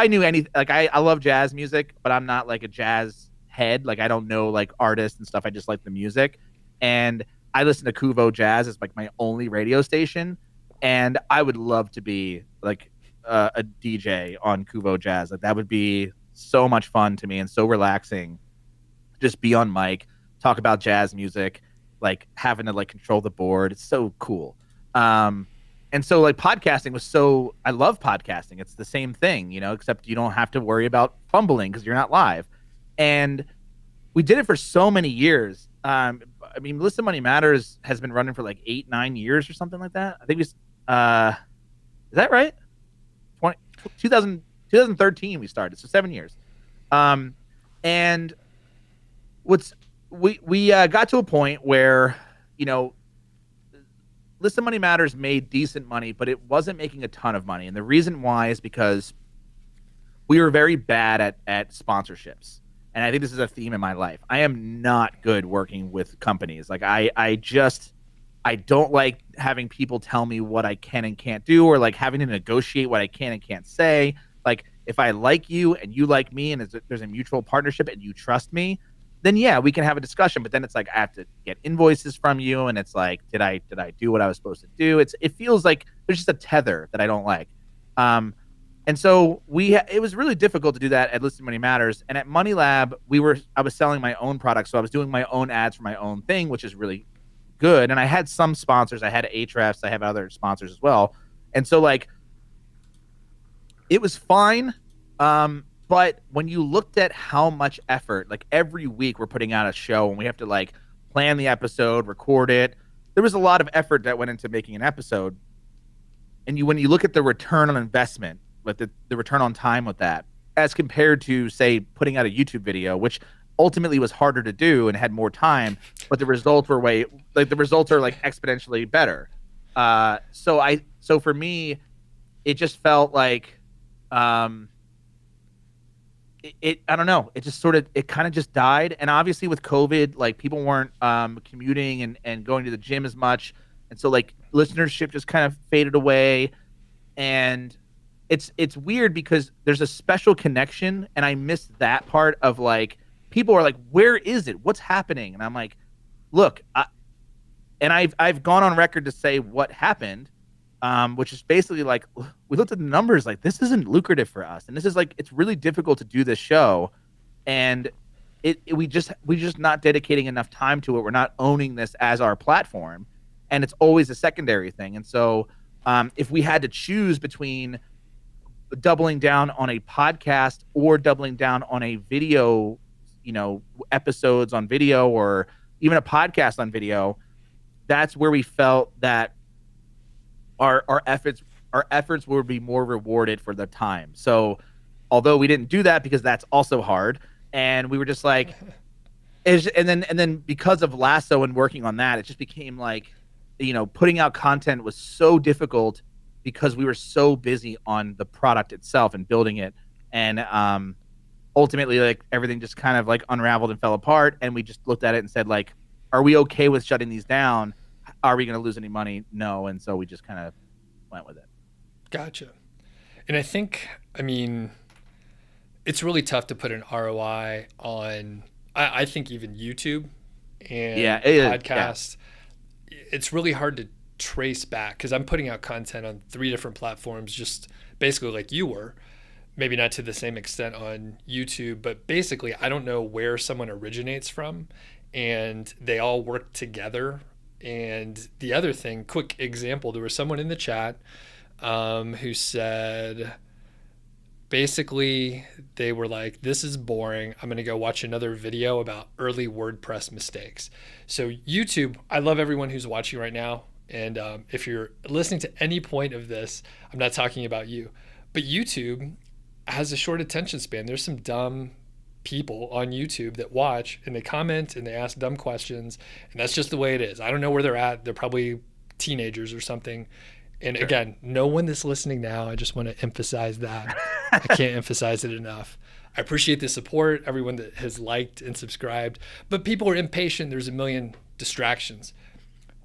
knew anything, like I love jazz music, but I'm not like a jazz head. Like I don't know like artists and stuff. I just like the music. And I listen to Kuvo Jazz as like my only radio station, and I would love to be like a DJ on Kuvo Jazz. Like that would be so much fun to me and so relaxing. Just be on mic, talk about jazz music, like having to like control the board. It's so cool. And so like podcasting I love podcasting. It's the same thing, except you don't have to worry about fumbling because you're not live. And we did it for so many years. I mean, Listen Money Matters has been running for like 8-9 years or something like that. I think is that right? 2013 we started, so 7 years. And we got to a point where, Listen Money Matters made decent money, but it wasn't making a ton of money. And the reason why is because we were very bad at sponsorships. And I think this is a theme in my life. I am not good working with companies. Like I don't like having people tell me what I can and can't do, or like having to negotiate what I can and can't say. Like if I like you and you like me and there's a mutual partnership and you trust me, then yeah, we can have a discussion. But then it's like I have to get invoices from you, and it's like, did I do what I was supposed to do? It feels like there's just a tether that I don't like. And so it was really difficult to do that at Listen Money Matters. And at MoneyLab, I was selling my own product. So I was doing my own ads for my own thing, which is really good. And I had some sponsors. I had Ahrefs. I have other sponsors as well. And so like, it was fine. But when you looked at how much effort, like every week we're putting out a show and we have to like plan the episode, record it. There was a lot of effort that went into making an episode. And when you look at the return on investment, like the return on time with that, as compared to say putting out a YouTube video, which ultimately was harder to do and had more time, but the results were the results are like exponentially better. So for me, it just felt like, I don't know. It just it kind of just died. And obviously with COVID, like people weren't commuting and going to the gym as much. And so like listenership just kind of faded away. And it's weird because there's a special connection, and I miss that part of like people are like, where is it? What's happening? And I'm like, look, I've gone on record to say what happened, which is basically like, we looked at the numbers, like this isn't lucrative for us, and this is like, it's really difficult to do this show, and we just not dedicating enough time to it. We're not owning this as our platform, and it's always a secondary thing. And so if we had to choose between doubling down on a podcast or doubling down on a video, episodes on video, or even a podcast on video, that's where we felt that our efforts would be more rewarded for the time. So although we didn't do that because that's also hard, and we were just like, and then because of Lasso and working on that, it just became like, putting out content was so difficult because we were so busy on the product itself and building it. And ultimately, like, everything just kind of like unraveled and fell apart. And we just looked at it and said, like, are we okay with shutting these down? Are we going to lose any money? No. And so we just kind of went with it. Gotcha. And I think, it's really tough to put an ROI on, I think, even YouTube and podcasts. Yeah. It's really hard to trace back because I'm putting out content on 3 different platforms, just basically like you were. Maybe not to the same extent on YouTube, but basically I don't know where someone originates from, and they all work together. And the other thing, quick example, there was someone in the chat who said, basically they were like, this is boring, I'm going to go watch another video about early WordPress mistakes. So YouTube, I love everyone who's watching right now. And if you're listening to any point of this, I'm not talking about you, but YouTube has a short attention span. There's some dumb people on YouTube that watch and they comment and they ask dumb questions, and that's just the way it is. I don't know where they're at. They're probably teenagers or something. And sure. Again, no one that's listening now, I just want to emphasize that. I can't emphasize it enough. I appreciate the support, everyone that has liked and subscribed, but people are impatient. There's a million distractions.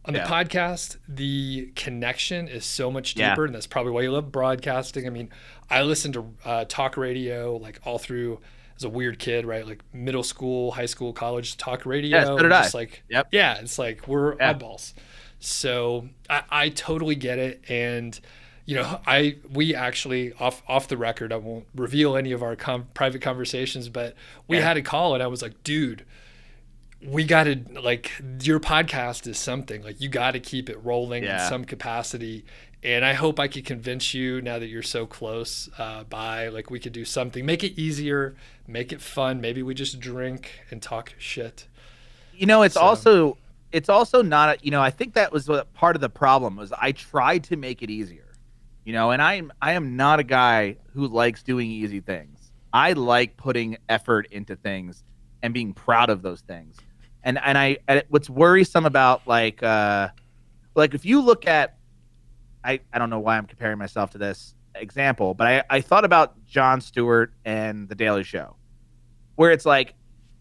On the podcast, the connection is so much deeper, and that's probably why you love broadcasting. I listened to talk radio like all through as a weird kid, right? Like middle school, high school, college talk radio. Yeah, so did I. Just like, it's like we're oddballs. So I totally get it. And, we actually off the record, I won't reveal any of our private conversations, but we had a call and I was like, dude, we got to, like, your podcast is something, like, you got to keep it rolling in some capacity. And I hope I could convince you, now that you're so close by, like, we could do something, make it easier, make it fun. Maybe we just drink and talk shit. It's also not, I think that was what part of the problem was. I tried to make it easier, and I am not a guy who likes doing easy things. I like putting effort into things and being proud of those things. And what's worrisome about like if you look at, I don't know why I'm comparing myself to this example, but I thought about Jon Stewart and The Daily Show, where it's like,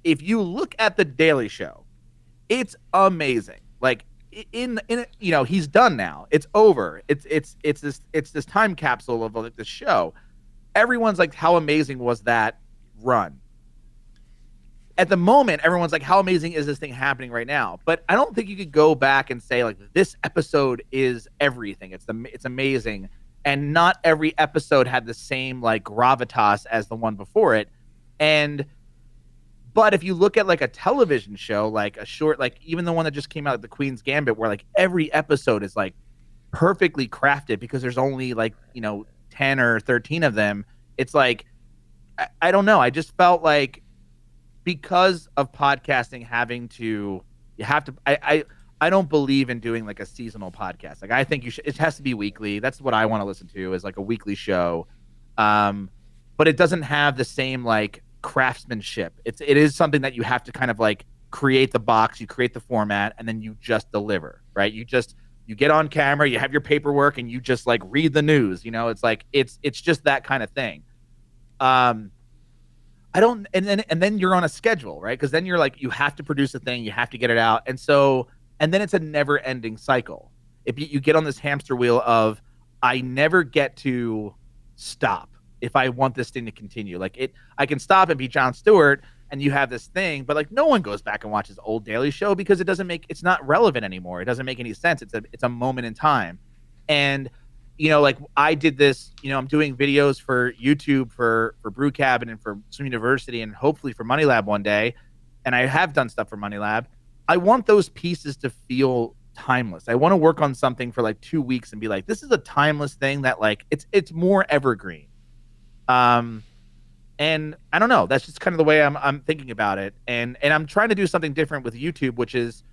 if you look at The Daily Show, it's amazing. Like in he's done now. It's over. It's this time capsule of like the show. Everyone's like, how amazing was that run? At the moment, everyone's like, how amazing is this thing happening right now? But I don't think you could go back and say, like, this episode is everything. It's amazing. And not every episode had the same, like, gravitas as the one before it. But if you look at, like, a television show, like a short, like, even the one that just came out, like The Queen's Gambit, where, like, every episode is, like, perfectly crafted because there's only, like, 10 or 13 of them. It's like, I don't know. I just felt like, because of podcasting I don't believe in doing like a seasonal podcast. Like, I think it has to be weekly. That's what I want to listen to, is like a weekly show. But it doesn't have the same like craftsmanship. It is something that you have to kind of like create the box, you create the format, and then you just deliver, right? You get on camera, you have your paperwork, and you just like read the news. It's like, it's just that kind of thing. And then you're on a schedule, right? Because then you're like, you have to produce a thing, you have to get it out. And then it's a never ending cycle. If you get on this hamster wheel of, I never get to stop if I want this thing to continue. Like, I can stop and be Jon Stewart and you have this thing, but like no one goes back and watches old Daily Show because it's not relevant anymore. It doesn't make any sense. It's a moment in time. And like I did this, I'm doing videos for YouTube for Brew Cabin and for Swim University and hopefully for MoneyLab one day. And I have done stuff for MoneyLab. I want those pieces to feel timeless. I want to work on something for like 2 weeks and be like, this is a timeless thing that like it's more evergreen. And I don't know, that's just kind of the way I'm thinking about it. And I'm trying to do something different with YouTube, which is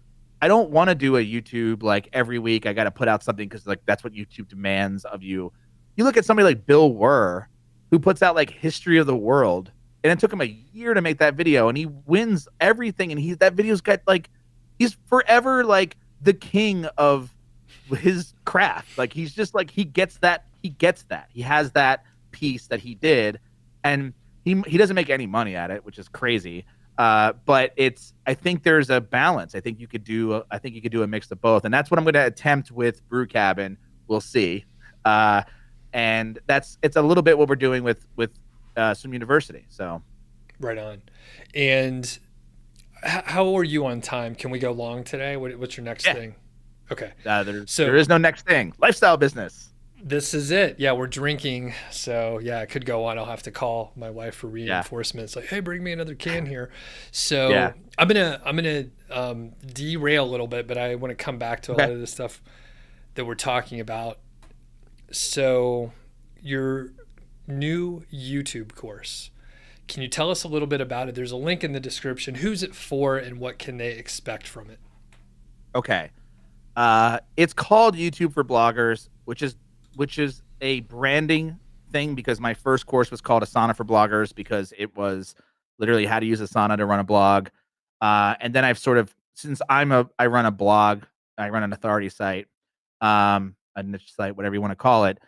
I don't want to do a YouTube like every week I got to put out something because like that's what YouTube demands of you. You look at somebody like Bill Wurr, who puts out like History of the World, and it took him a year to make that video, and he wins everything. And that video's got like, he's forever like the king of his craft. Like he's just like he gets that. He has that piece that he did, and he doesn't make any money at it, which is crazy. But I think there's a balance. I think you could do a mix of both, and that's what I'm going to attempt with Brew Cabin. We'll see. And it's a little bit what we're doing with Swim University. So, right on. And how are you on time? Can we go long today? What's your next thing? Okay. There is no next thing. Lifestyle business. This is it. Yeah, we're drinking. So yeah, it could go on. I'll have to call my wife for reinforcements. Like, hey, bring me another can here. So I'm gonna derail a little bit, but I want to come back to a lot of the stuff that we're talking about. So your new YouTube course, can you tell us a little bit about it? There's a link in the description. Who's it for, and what can they expect from it? Okay. It's called YouTube for Bloggers, which is a branding thing because my first course was called Asana for Bloggers because it was literally how to use Asana to run a blog. And then I've sort of, since I run a blog, I run an authority site, a niche site, whatever you want to call it.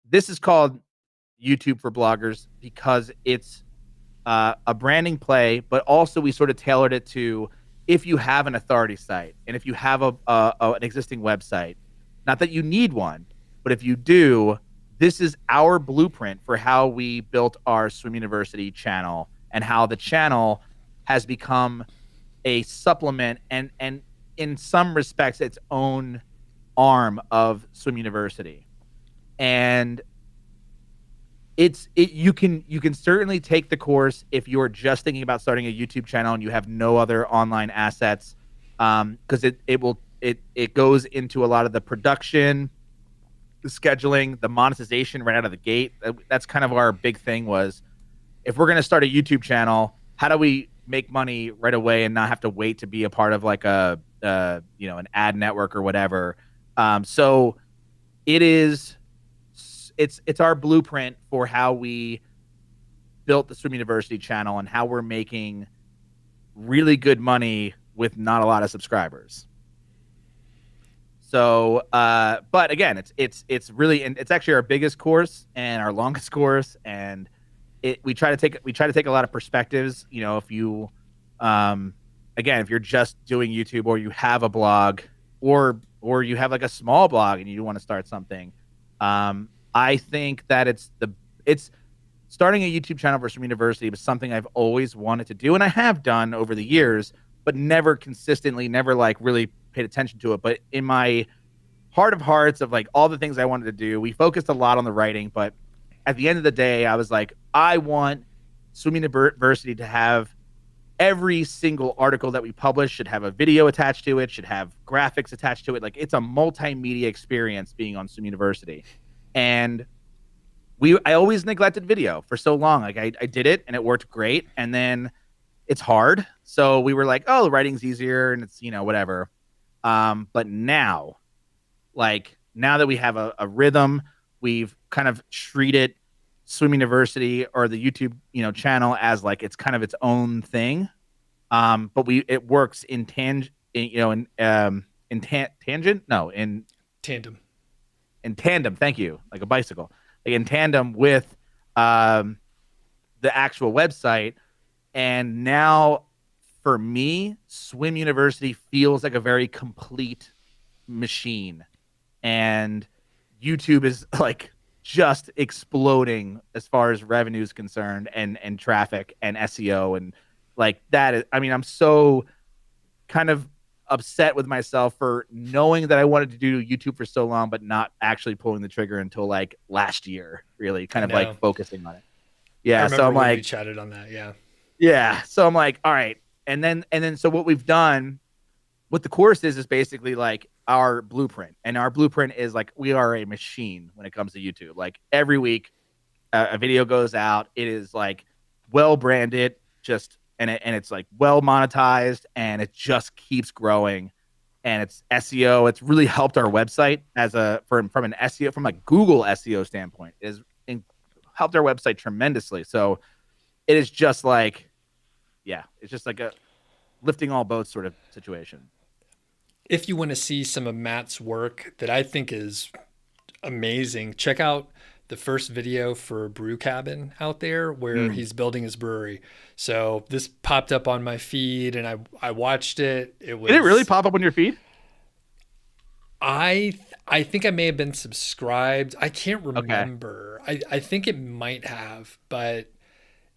This is called YouTube for Bloggers because it's a branding play, but also we sort of tailored it to if you have an authority site and if you have an existing website, not that you need one, but if you do, this is our blueprint for how we built our Swim University channel and how the channel has become a supplement and in some respects its own arm of Swim University. And you can certainly take the course if you're just thinking about starting a YouTube channel and you have no other online assets, because it goes into a lot of the production, the scheduling, the monetization right out of the gate. That's kind of our big thing was, if we're going to start a YouTube channel, how do we make money right away and not have to wait to be a part of like an ad network or whatever. So it's our blueprint for how we built the Swim University channel and how we're making really good money with not a lot of subscribers. So, but again, it's really, and it's actually our biggest course and our longest course, and we try to take a lot of perspectives. If you, again, if you're just doing YouTube or you have a blog or you have like a small blog and you want to start something, I think that it's starting a YouTube channel for Swim University was something I've always wanted to do, and I have done over the years, but never consistently, never like really paid attention to it. But in my heart of hearts of like all the things I wanted to do, we focused a lot on the writing, but at the end of the day, I was like, I want Swim University to have every single article that we publish should have a video attached to it, should have graphics attached to it. Like, it's a multimedia experience being on Swim University. And I always neglected video for so long. Like I did it and it worked great. And then it's hard. So we were like, oh, the writing's easier and it's, whatever. But now that we have a rhythm, we've kind of treated Swim University or the YouTube, channel as like it's kind of its own thing. But it works in tangent. In tandem, thank you, like a bicycle, like in tandem with the actual website. And now for me, Swim University feels like a very complete machine, and YouTube is like just exploding as far as revenue is concerned, and traffic and SEO, and Like that is, I mean, I'm so kind of upset with myself for knowing that I wanted to do YouTube for so long, but not actually pulling the trigger until like last year, really I kind of like know. focusing on it. I Yeah. So remember I'm when we like, chatted on that. Yeah. yeah. So I'm like, all right. So what we've done with the course is basically like our blueprint. And our blueprint is like, we are a machine when it comes to YouTube. Like every week, a video goes out. It is like well branded, just and it's like well monetized, and it just keeps growing. And it's SEO. It's really helped our website as a from an SEO from a Google SEO standpoint. It has helped our website tremendously. So it is just like, yeah, it's just like a lifting all boats sort of situation. If you want to see some of Matt's work that I think is amazing, check out the first video for Brew Cabin out there where Mm. he's building his brewery. So this popped up on my feed and I watched it. It Did it really was pop up on your feed? I think I may have been subscribed. I can't Okay. remember. I think it might have, but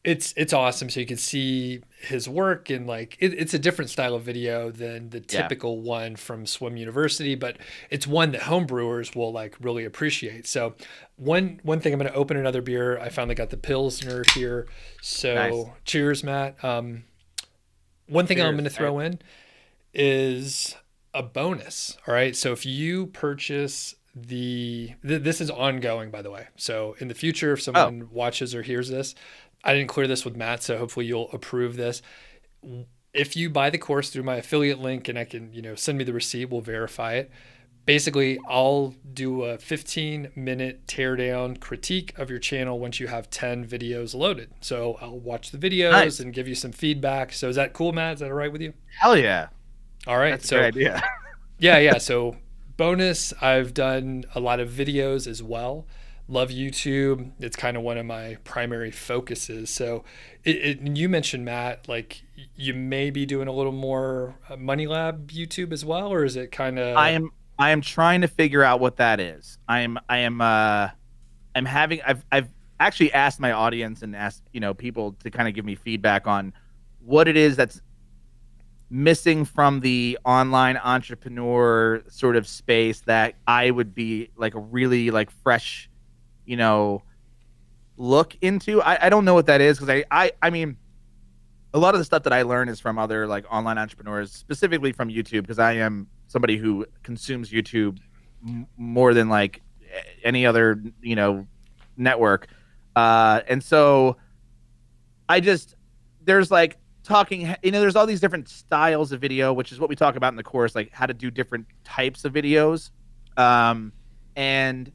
it's awesome. So you can see his work and like it's a different style of video than the Yeah. typical one from Swim University, but it's one that homebrewers will like really appreciate. So one thing, I'm going to open another beer. I finally got the Pilsner here. Nice. So cheers, Matt. One thing I'm Cheers. going to throw in is a bonus. All right. So if you purchase this is ongoing, by the way. So in the future, if Oh, someone watches or hears this, I didn't clear this with Matt, so hopefully you'll approve this. If you buy the course through my affiliate link and I can, send me the receipt, we'll verify it. Basically, I'll do a 15-minute teardown critique of your channel once you have 10 videos loaded. So I'll watch the videos nice. and give you some feedback. So is that cool, Matt? Is that all right with you? Hell yeah. All right. That's a great So idea. yeah. So bonus, I've done a lot of videos as well. Love YouTube. It's kind of one of my primary focuses. So you mentioned, Matt, like you may be doing a little more MoneyLab YouTube as well, or is it kind I of am I am trying to figure out what that is. I'm having I've actually asked my audience and asked, people to kind of give me feedback on what it is that's missing from the online entrepreneur sort of space that I would be like a really like fresh, you know, look into. I don't know what that is because I mean a lot of the stuff that I learn is from other like online entrepreneurs, specifically from YouTube, because I am somebody who consumes YouTube more than like any other, network. And so I just, there's like talking, there's all these different styles of video, which is what we talk about in the course, like how to do different types of videos. And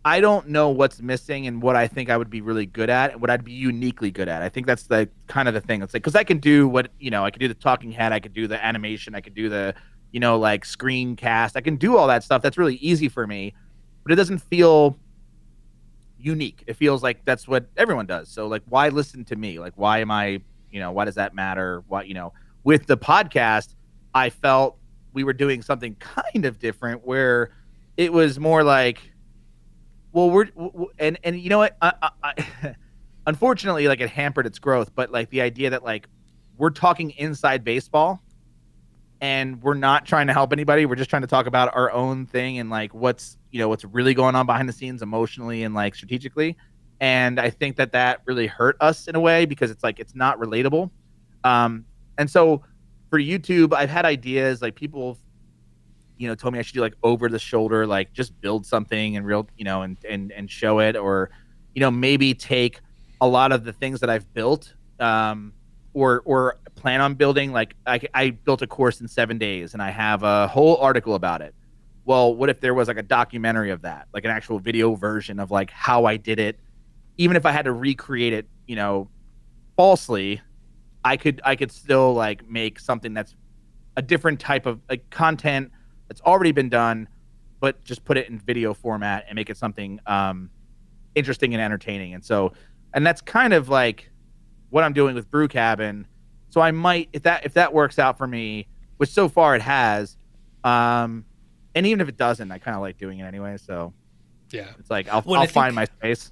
I don't know what's missing and what I think I would be really good at and what I'd be uniquely good at. I think that's the kind of the thing. It's like, because I can do what, I could do the talking head, I could do the animation, I could do the, like screencast. I can do all that stuff. That's really easy for me, but it doesn't feel unique. It feels like that's what everyone does. So like, why listen to me? Like, why am I, why does that matter? Why, with the podcast, I felt we were doing something kind of different where it was more like, well, and you know what? Unfortunately, like it hampered its growth, but like the idea that like we're talking inside baseball and we're not trying to help anybody. We're just trying to talk about our own thing and like what's really going on behind the scenes emotionally and like strategically. And I think that really hurt us in a way because it's like it's not relatable. And so for YouTube, I've had ideas like people told me I should do like over the shoulder, like just build something and real, and show it, or, maybe take a lot of the things that I've built, or plan on building. Like I built a course in 7 days and I have a whole article about it. Well, what if there was like a documentary of that, like an actual video version of like how I did it, even if I had to recreate it, falsely, I could still like make something that's a different type of like content that's already been done, but just put it in video format and make it something interesting and entertaining. And that's kind of like what I'm doing with Brew Cabin. So I might, if that works out for me, which so far it has, and even if it doesn't, I kind of like doing it anyway. So yeah? it's like I'll Well, I find think my space.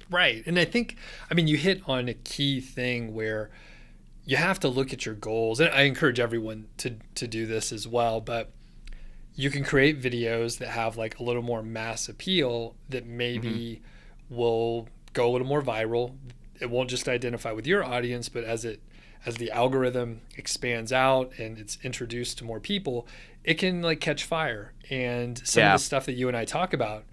Right. And I think, I mean, you hit on a key thing where you have to look at your goals. And I encourage everyone to do this as well. But you can create videos that have like a little more mass appeal that maybe will go a little more viral. It won't just identify with your audience, but as the algorithm expands out and it's introduced to more people, it can like catch fire. And some of the stuff that you and I talk about,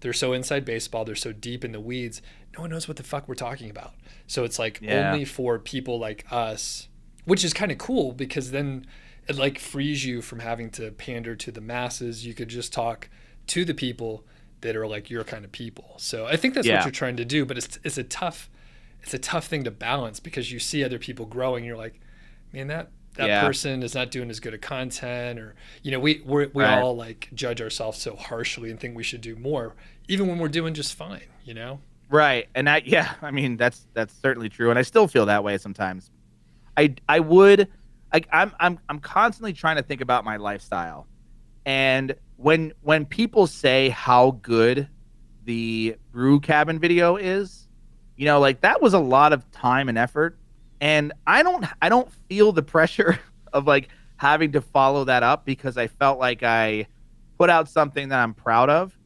they're so inside baseball, they're so deep in the weeds, no one knows what the fuck we're talking about. So it's like only for people like us, which is kind of cool because then it like frees you from having to pander to the masses. You could just talk to the people that are like your kind of people. So I think that's what you're trying to do, but it's a tough thing to balance because you see other people growing. You're like, man, that person is not doing as good a content, or we all like judge ourselves so harshly and think we should do more, even when we're doing just fine. Right. And I mean that's certainly true, and I still feel that way sometimes. I'm constantly trying to think about my lifestyle, and when people say how good the brew cabin video is, like that was a lot of time and effort, and I don't feel the pressure of like having to follow that up because I felt like I put out something that I'm proud of,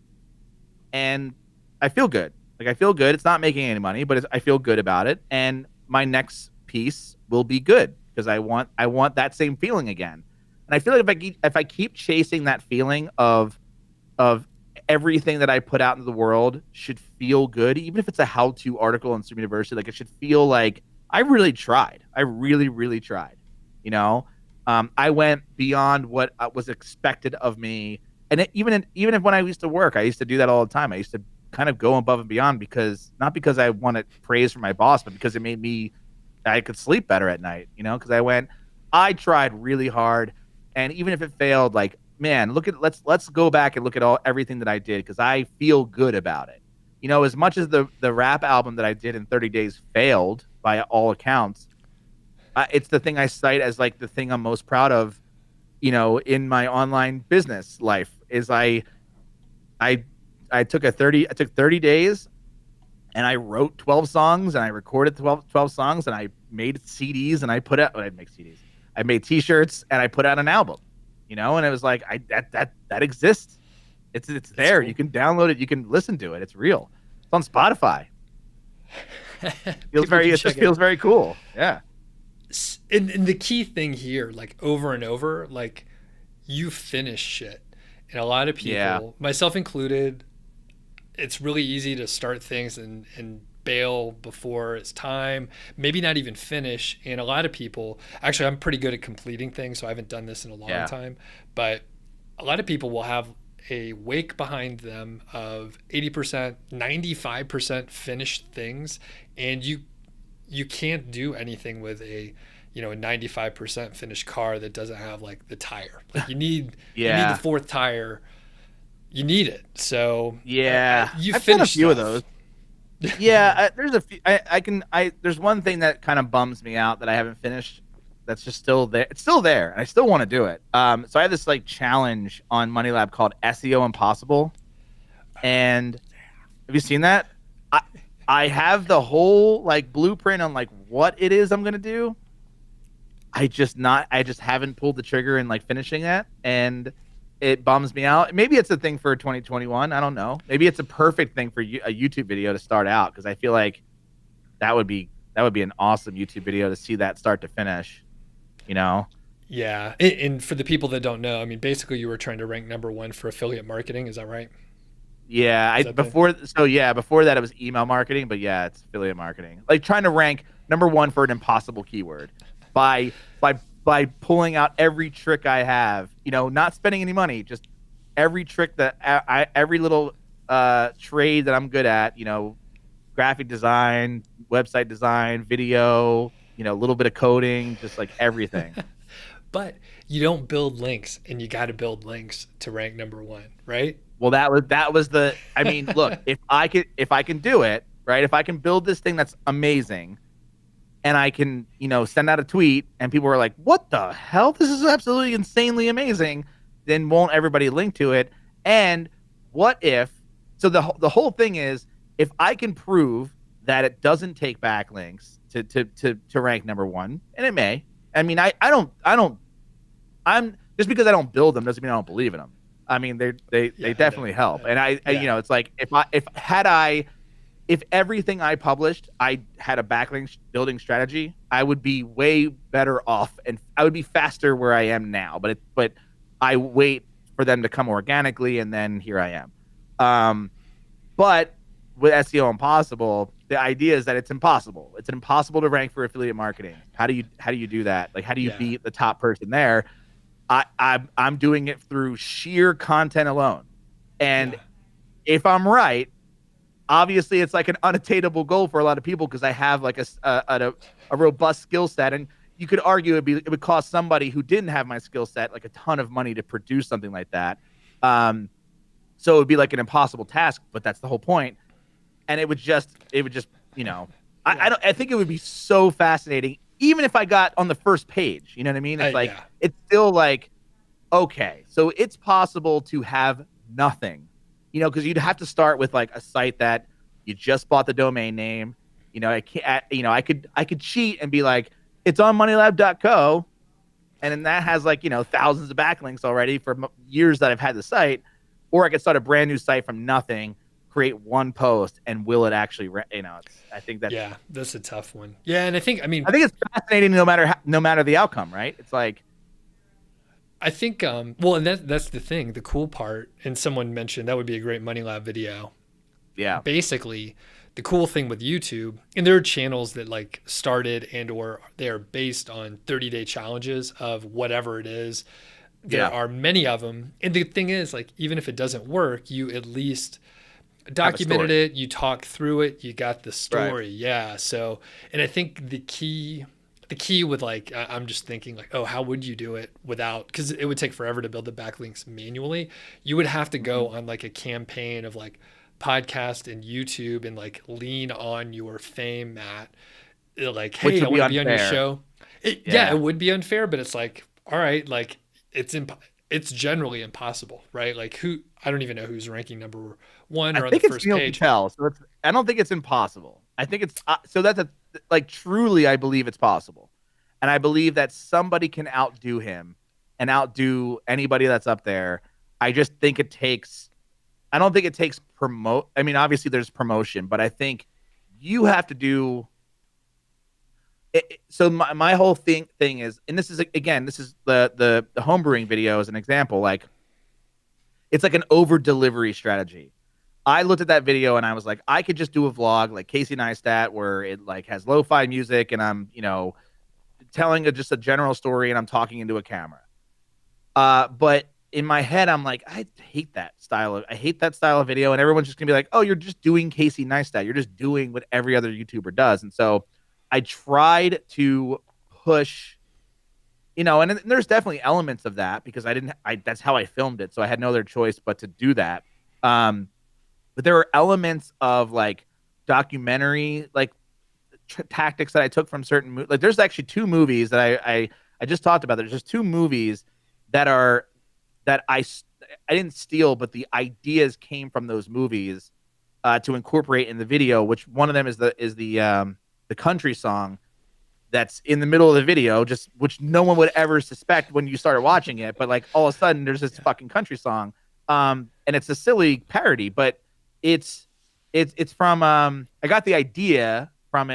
and I feel good. Like I feel good. It's not making any money, but I feel good about it, and my next piece will be good because I want that same feeling again. And I feel like if I keep chasing that feeling of everything that I put out into the world should feel good, even if it's a how-to article in Swim University, like it should feel like I really tried. I really, really tried. I went beyond what was expected of me, and even if when I used to work, I used to do that all the time. I used to kind of go above and beyond not because I wanted praise from my boss, but because it made I could sleep better at night. Because I tried really hard, and even if it failed, like, man, let's go back and look at everything that I did because I feel good about it. As much as the rap album that I did in 30 days failed by all accounts, it's the thing I cite as like the thing I'm most proud of, in my online business life is I took 30 days and I wrote 12 songs and I recorded 12 songs and I made CDs and I made t-shirts and I put out an album, and it was like, that exists. It's there. Cool. You can download it. You can listen to it. It's real. It's on Spotify. It feels very cool. Yeah. And the key thing here, like over and over, like you finish shit. And a lot of people, myself included, it's really easy to start things and bail before it's time, maybe not even finish. And a lot of people, actually, I'm pretty good at completing things, so I haven't done this in a long time. But a lot of people will have a wake behind them of 80%, 95% finished things, and you can't do anything with a 95% finished car that doesn't have like the tire. Like you need the fourth tire. You need it. So I've done a few of those. There's a few. There's one thing that kind of bums me out that I haven't finished. That's just still there. It's still there, and I still want to do it. So I have this like challenge on MoneyLab called SEO Impossible. And have you seen that? I have the whole like blueprint on like what it is I'm gonna do. I just haven't pulled the trigger in like finishing that, and it bums me out. Maybe it's a thing for 2021. I don't know. Maybe it's a perfect thing for a YouTube video to start out, because I feel like that would be an awesome YouTube video to see that start to finish. Yeah. And for the people that don't know, I mean, basically you were trying to rank number 1 for affiliate marketing. Is that right? Yeah. Before that it was email marketing, but yeah, it's affiliate marketing. Like trying to rank number 1 for an impossible keyword by pulling out every trick I have, not spending any money, just every trick that every little trade that I'm good at, graphic design, website design, video, a little bit of coding, just like everything. But you don't build links, and you got to build links to rank number 1, right? Well, that was I mean, look, if I can do it, right? If I can build this thing that's amazing, and I can, send out a tweet and people are like, what the hell? This is absolutely insanely amazing. Then won't everybody link to it? And what if, so the whole thing is, if I can prove that it doesn't take backlinks to rank number one, and it may. I mean, I'm just because I don't build them doesn't mean I don't believe in them. I mean, they definitely help. And I it's like if everything I published, I had a backlink building strategy, I would be way better off, and I would be faster where I am now. But I wait for them to come organically, and then here I am. But with SEO Impossible, the idea is that it's impossible. It's impossible to rank for affiliate marketing. How do you do that? Like, how do you beat the top person there? I'm doing it through sheer content alone. And if I'm right, obviously it's like an unattainable goal for a lot of people because I have like a robust skill set. And you could argue it would cost somebody who didn't have my skill set like a ton of money to produce something like that. So it would be like an impossible task, but that's the whole point. And it would just, I think it would be so fascinating, even if I got on the first page, you know what I mean? It's it's still like, okay, so it's possible to have nothing, because you'd have to start with like a site that you just bought the domain name. I could cheat and be like, it's on MoneyLab.co. And then that has like, thousands of backlinks already for years that I've had the site. Or I could start a brand new site from nothing, create one post, and will it actually, I think that's a tough one. Yeah. And I think it's fascinating no matter the outcome, right? It's like, I think, well, and that's the thing, the cool part, and someone mentioned that would be a great MoneyLab video. Yeah. Basically, the cool thing with YouTube, and there are channels that like started and or they are based on 30-day challenges of whatever it is. There are many of them. And the thing is, like, even if it doesn't work, you at least documented it, you talk through it, you got the story. Right. Yeah. So, and I think the key with like, I'm just thinking like, oh, how would you do it without, because it would take forever to build the backlinks manually. You would have to go on like a campaign of like podcast and YouTube and like lean on your fame, Matt. Like, hey, I want to be on your show. It would be unfair, but it's like, all right, like it's generally impossible, right? Like I don't even know who's ranking number one or on the first page. So I don't think it's impossible. I think it's so that's truly I believe it's possible. And I believe that somebody can outdo him and outdo anybody that's up there. I just think I don't think it takes I mean, obviously there's promotion, but I think you have to do it. So my whole thing is, and this is the homebrewing video as an example, like it's like an over delivery strategy. I looked at that video and I was like, I could just do a vlog like Casey Neistat where it like has lo-fi music and I'm, telling just a general story and I'm talking into a camera. But in my head, I'm like, I hate that style of video. And everyone's just gonna be like, oh, you're just doing Casey Neistat. You're just doing what every other YouTuber does. And so I tried to push, and there's definitely elements of that because that's how I filmed it. So I had no other choice but to do that. But there were elements of like documentary, like tactics that I took from certain like there's actually two movies that I just talked about. There's just two movies that I didn't steal, but the ideas came from those movies to incorporate in the video, which one of them is the country song that's in the middle of the video, just which no one would ever suspect when you started watching it. But like all of a sudden there's this fucking country song. And it's a silly parody, but it's from I got the idea from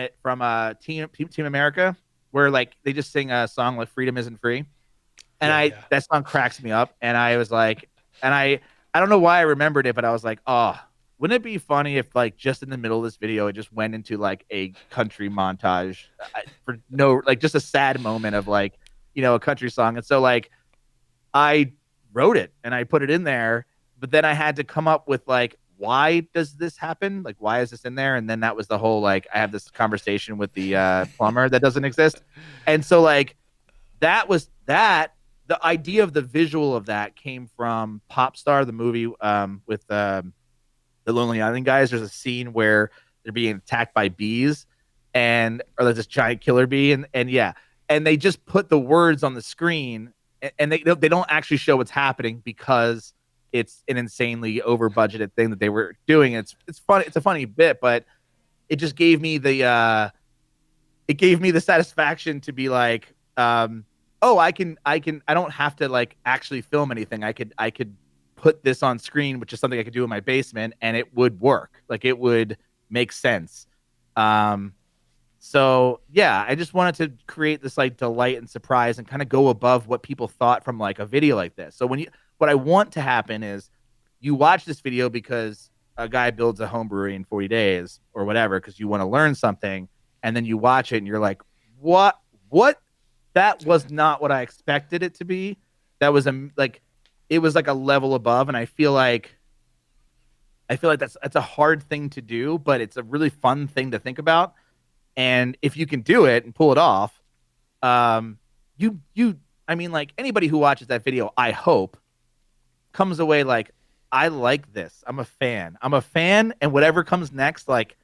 Team America, where like they just sing a song like Freedom Isn't Free. And that song cracks me up. And I was like, and I don't know why I remembered it, but I was like, oh, wouldn't it be funny if like just in the middle of this video, it just went into like a country montage for just a sad moment of like, a country song. And so like I wrote it and I put it in there, but then I had to come up with like, why does this happen? Like, why is this in there? And then that was the whole, like, I have this conversation with the plumber that doesn't exist. And so like, the idea of the visual of that came from Popstar, the movie with the Lonely Island guys. There's a scene where they're being attacked by bees or there's this giant killer bee. And they just put the words on the screen and they don't actually show what's happening because it's an insanely over budgeted thing that they were doing. It's fun. It's a funny bit, but it just gave me the satisfaction to be like, oh, I don't have to like actually film anything. I could put this on screen, which is something I could do in my basement, and it would work. Like it would make sense. So yeah, I just wanted to create this like delight and surprise and kind of go above what people thought from like a video like this. So what I want to happen is you watch this video because a guy builds a home brewery in 40 days or whatever, because you want to learn something, and then you watch it and you're like, what? That was not what I expected it to be. That was it was like a level above, and I feel like that's a hard thing to do, but it's a really fun thing to think about. And if you can do it and pull it off, I mean, like anybody who watches that video, I hope comes away like, I like this. I'm a fan, and whatever comes next, like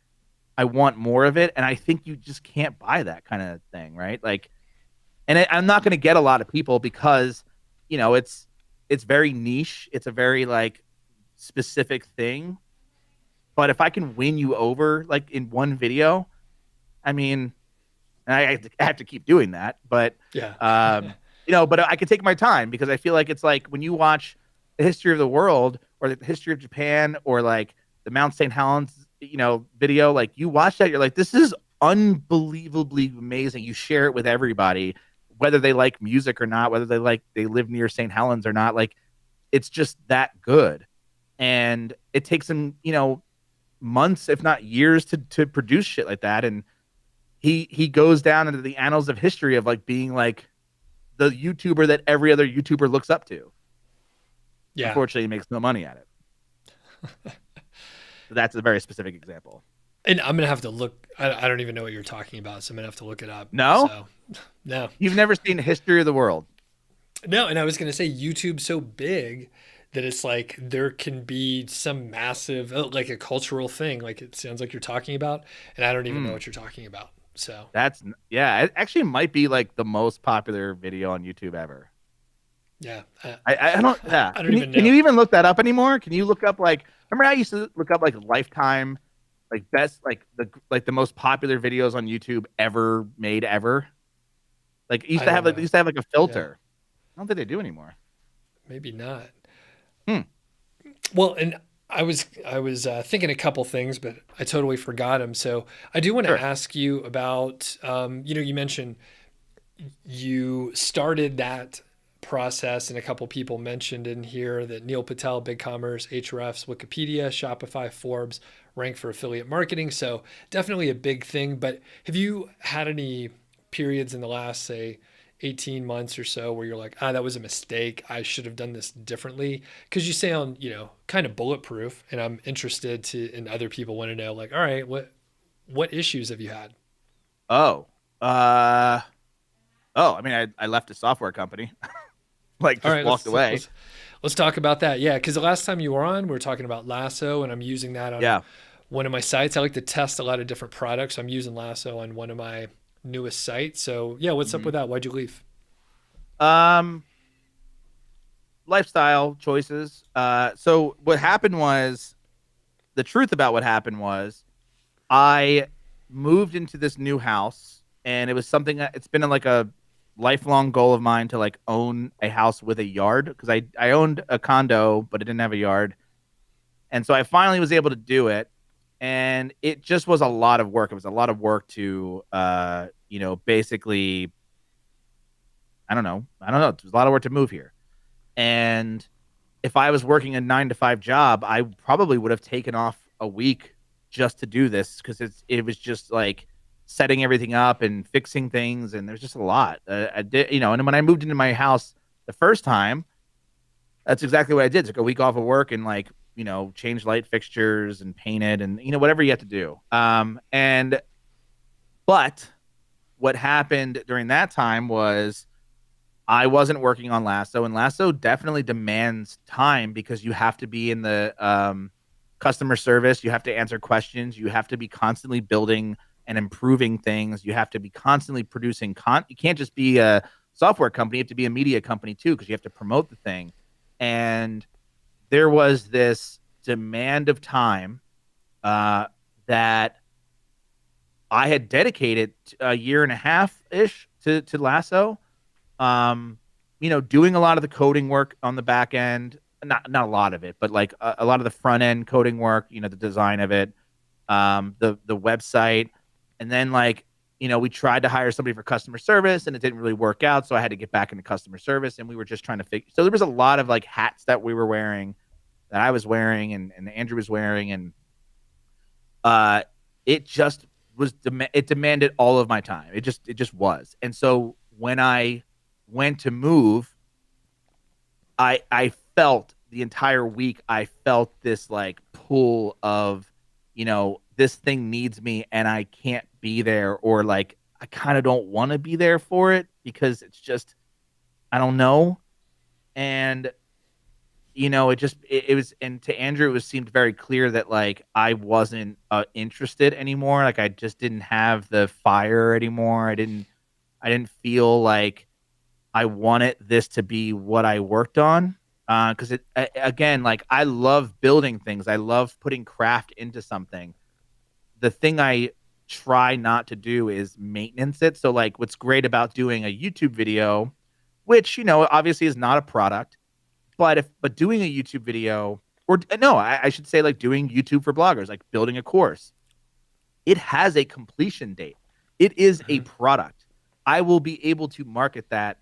I want more of it. And I think you just can't buy that kind of thing, right? Like, and I'm not going to get a lot of people because, it's very niche. It's a very like specific thing. But if I can win you over like in one video, I mean, I have to keep doing that, but Yeah. But I can take my time because I feel like it's like when you watch the history of the world or the history of Japan or like the Mount St. Helens, video, like you watch that, you're like, this is unbelievably amazing. You share it with everybody, whether they like music or not, whether they live near St. Helens or not. Like it's just that good. And it takes them, months, if not years to produce shit like that. And he goes down into the annals of history of like being like the YouTuber that every other YouTuber looks up to. Yeah. Unfortunately, he makes no money at it. That's a very specific example. And I'm going to have to look. I don't even know what you're talking about, so I'm going to have to look it up. No? So, no. You've never seen History of the World? No, and I was going to say YouTube's so big that it's like there can be some massive, like a cultural thing, like it sounds like you're talking about, and I don't even know what you're talking about. So it actually might be like the most popular video on YouTube ever. Yeah. I don't, yeah. I don't even know. Can you even look that up anymore? Can you look up like, remember how I used to look up like lifetime, like best, like the most popular videos on YouTube ever made ever? Like it used to have like a filter. Yeah. I don't think they do anymore. Maybe not. Well, and I was thinking a couple things, but I totally forgot them. So I do want to ask you about, you mentioned you started that process, and a couple people mentioned in here that Neil Patel, BigCommerce, Ahrefs, Wikipedia, Shopify, Forbes rank for affiliate marketing. So definitely a big thing. But have you had any periods in the last, say, 18 months or so where you're like, that was a mistake, I should have done this differently? Because you sound, kind of bulletproof, and I'm interested and other people want to know, like, all right, what issues have you had? I mean, I left a software company, like just walked away. Let's talk about that. Yeah, because the last time you were on, we were talking about Lasso, and I'm using that on one of my sites. I like to test a lot of different products. I'm using Lasso on one of my newest site. So yeah, what's up with that? Why'd you leave? Lifestyle choices. So what happened was, the truth about what happened was, I moved into this new house, and it was something that it's been like a lifelong goal of mine to like own a house with a yard, because I owned a condo, but it didn't have a yard. And so I finally was able to do it. And it just was a lot of work. It was a lot of work to, basically, I don't know. It was a lot of work to move here. And if I was working a 9-to-5 job, I probably would have taken off a week just to do this, because it was just like setting everything up and fixing things. And there's just a lot. I did, and when I moved into my house the first time, that's exactly what I did. Took a week off of work and like, change light fixtures and paint it and, whatever you have to do. But what happened during that time was I wasn't working on Lasso, and Lasso definitely demands time, because you have to be in the customer service. You have to answer questions. You have to be constantly building and improving things. You have to be constantly producing You can't just be a software company. You have to be a media company too, because you have to promote the thing. And there was this demand of time uh, that I had dedicated a year and a half ish to Lasso. Um, doing a lot of the coding work on the back end, not a lot of it, but like a lot of the front end coding work, the design of it, the website, and then like we tried to hire somebody for customer service and it didn't really work out, so I had to get back into customer service, and we were just trying to figure. So there was a lot of like hats that we were wearing, that I was wearing, and Andrew was wearing, and uh, it just it demanded all of my time. It just was. And so when I went to move, I felt the entire week, I felt this like pull of, this thing needs me and I can't be there, or like I kind of don't want to be there for it because it's just, I don't know. And it was, and to Andrew, seemed very clear that like I wasn't interested anymore. Like I just didn't have the fire anymore. I didn't feel like I wanted this to be what I worked on. Because again, like I love building things. I love putting craft into something. The thing I try not to do is maintenance it. So like what's great about doing a YouTube video, which, obviously is not a product, but doing a YouTube video, or no, I should say like doing YouTube for bloggers, like building a course, it has a completion date. It is a product. I will be able to market that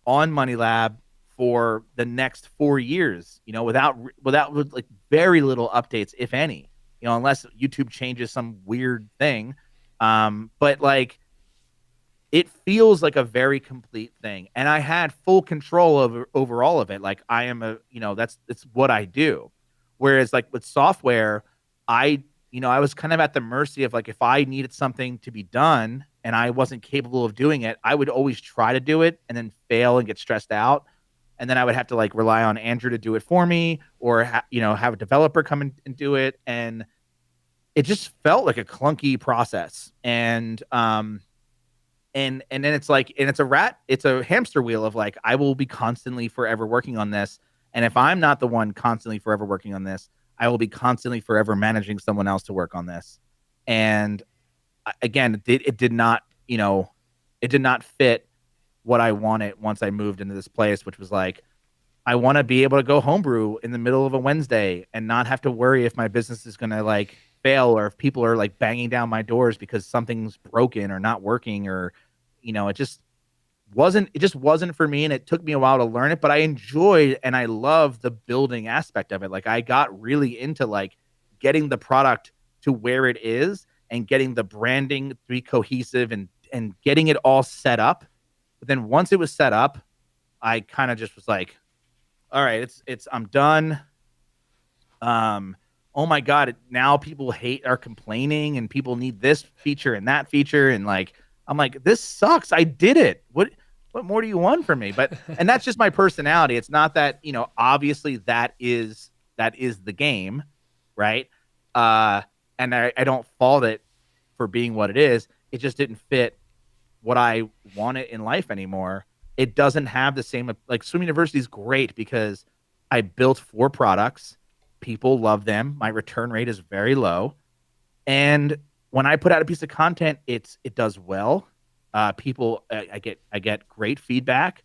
on MoneyLab for the next 4 years, without like very little updates, if any, unless YouTube changes some weird thing. But like, it feels like a very complete thing, and I had full control over all of it. Like I am it's what I do. Whereas like with software, I was kind of at the mercy of like, if I needed something to be done and I wasn't capable of doing it, I would always try to do it and then fail and get stressed out. And then I would have to like rely on Andrew to do it for me, or have a developer come in and do it. And it just felt like a clunky process. And then it's like, and it's a hamster wheel of like, I will be constantly forever working on this. And if I'm not the one constantly forever working on this, I will be constantly forever managing someone else to work on this. And again, it did not, it did not fit what I wanted once I moved into this place, which was like, I want to be able to go homebrew in the middle of a Wednesday and not have to worry if my business is going to like fail, or if people are like banging down my doors because something's broken or not working, or it just wasn't for me. And it took me a while to learn it, but I enjoyed and I love the building aspect of it. Like I got really into like getting the product to where it is and getting the branding to be cohesive and getting it all set up. But then once it was set up, I kind of just was like, all right, I'm done. Oh my God, now people are complaining and people need this feature and that feature. And like, I'm like, this sucks. I did it. What more do you want from me? And that's just my personality. It's not that, obviously that is the game. Right. And I don't fault it for being what it is. It just didn't fit what I wanted in life anymore. It doesn't have the same, like Swim University is great because I built 4 products. People love them. My return rate is very low. And when I put out a piece of content, it does well. People, I get great feedback,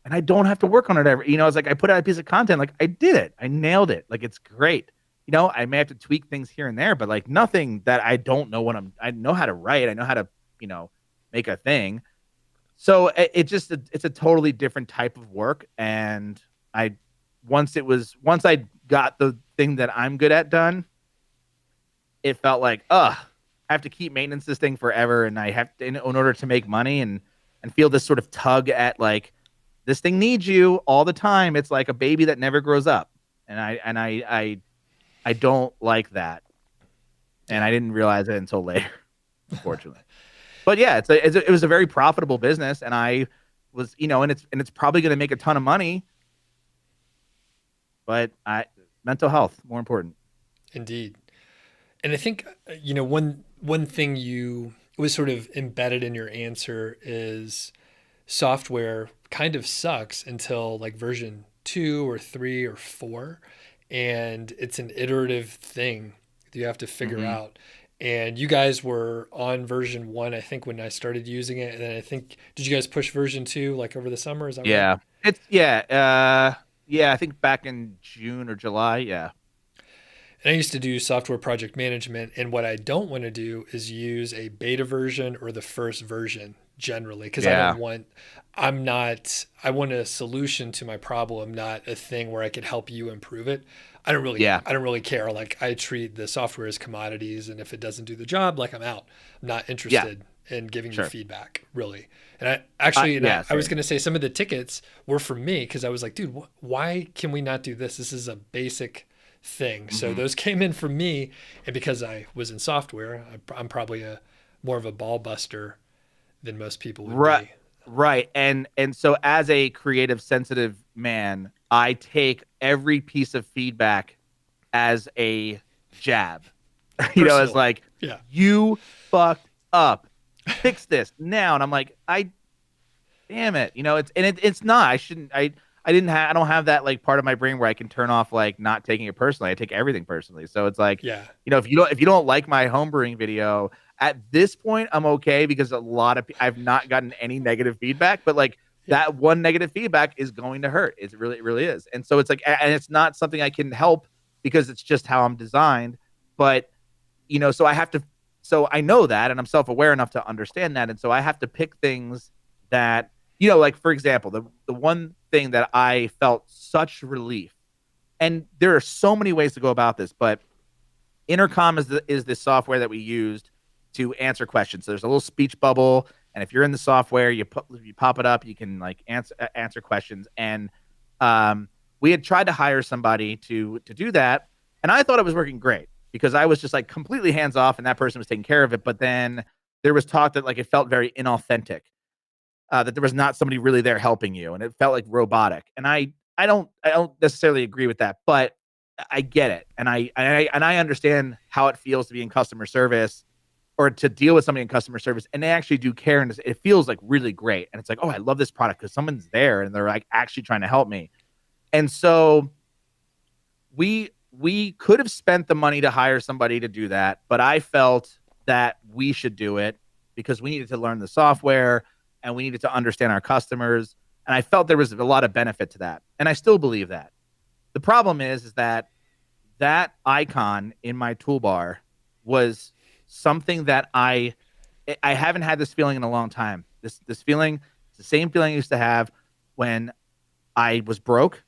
and I don't have to work on it ever. It's like I put out a piece of content, like I did it, I nailed it, like it's great. I may have to tweak things here and there, but like nothing that I don't know I know how to write. I know how to, make a thing. So it's a totally different type of work. And once I got the thing that I'm good at done, it felt like, I have to keep maintenance this thing forever. And I have to, in order to make money and feel this sort of tug at like, this thing needs you all the time. It's like a baby that never grows up. And I don't like that. And I didn't realize it until later, unfortunately. But yeah, it was a very profitable business, and I was, and it's probably going to make a ton of money. But mental health more important. Indeed. And I think one thing was sort of embedded in your answer is software kind of sucks until like version 2 or 3 or 4, and it's an iterative thing that you have to figure Hmm. out. And you guys were on version 1, I think, when I started using it, and then I think, did you guys push version 2 like over the summer? Is that right? Yeah. It's yeah, I think back in June or July. Yeah. And I used to do software project management, and what I don't want to do is use a beta version or the first version generally, because Yeah. I want a solution to my problem, not a thing where I could help you improve it. Yeah. I don't really care. Like, I treat the software as commodities, and if it doesn't do the job, like, I'm out. I'm not Yeah. interested in giving you Sure. feedback, really. And Yeah, I was same. going to say some of the tickets were for me because I was like, dude, why can we not do this? This is a basic thing. So Hmm. those came in from me, and because I was in software, I'm probably a more of a ball buster than most people would Right. be. Right. And so as a creative sensitive man, I take every piece of feedback as a jab. As Personally, like, yeah, you fucked up. Fix this now. And I'm like, I damn it. It's not. I don't have that like part of my brain where I can turn off like not taking it personally. I take everything personally. So it's like, yeah, if you don't like my homebrewing video at this point, I'm okay because I've not gotten any negative feedback, but like yeah, that one negative feedback is going to hurt. It really is. And so it's like, and it's not something I can help because it's just how I'm designed. But so so I know that, and I'm self-aware enough to understand that. And so I have to pick things that, like for example, the one thing that I felt such relief, and there are so many ways to go about this, but Intercom is the software that we used to answer questions. So there's a little speech bubble, and if you're in the software, you pop it up, you can like answer questions. And we had tried to hire somebody to do that, and I thought it was working great because I was just like completely hands off, and that person was taking care of it. But then there was talk that like it felt very inauthentic, that there was not somebody really there helping you, and it felt like robotic. And I don't necessarily agree with that, but I get it, and I understand how it feels to be in customer service or to deal with somebody in customer service, and they actually do care, and it feels like really great. And it's like, oh, I love this product because someone's there and they're like actually trying to help me. And so we could have spent the money to hire somebody to do that, but I felt that we should do it because we needed to learn the software and we needed to understand our customers. And I felt there was a lot of benefit to that, and I still believe that. The problem is that that icon in my toolbar was something that I haven't had this feeling in a long time. This feeling, it's the same feeling I used to have when I was broke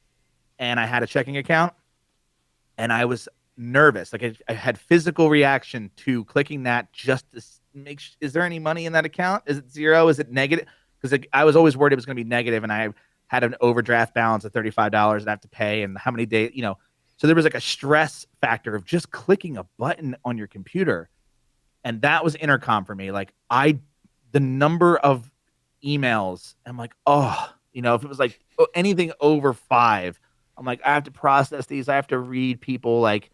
and I had a checking account and I was nervous. Like I had physical reaction to clicking that just to is there any money in that account? Is it zero? Is it negative? Because like, I was always worried it was going to be negative, and I had an overdraft balance of $35 I'd have to pay, and how many days, So there was like a stress factor of just clicking a button on your computer, and that was Intercom for me. Like the number of emails, I'm like, oh, if it was like anything over 5, I'm like, I have to process these. I have to read people like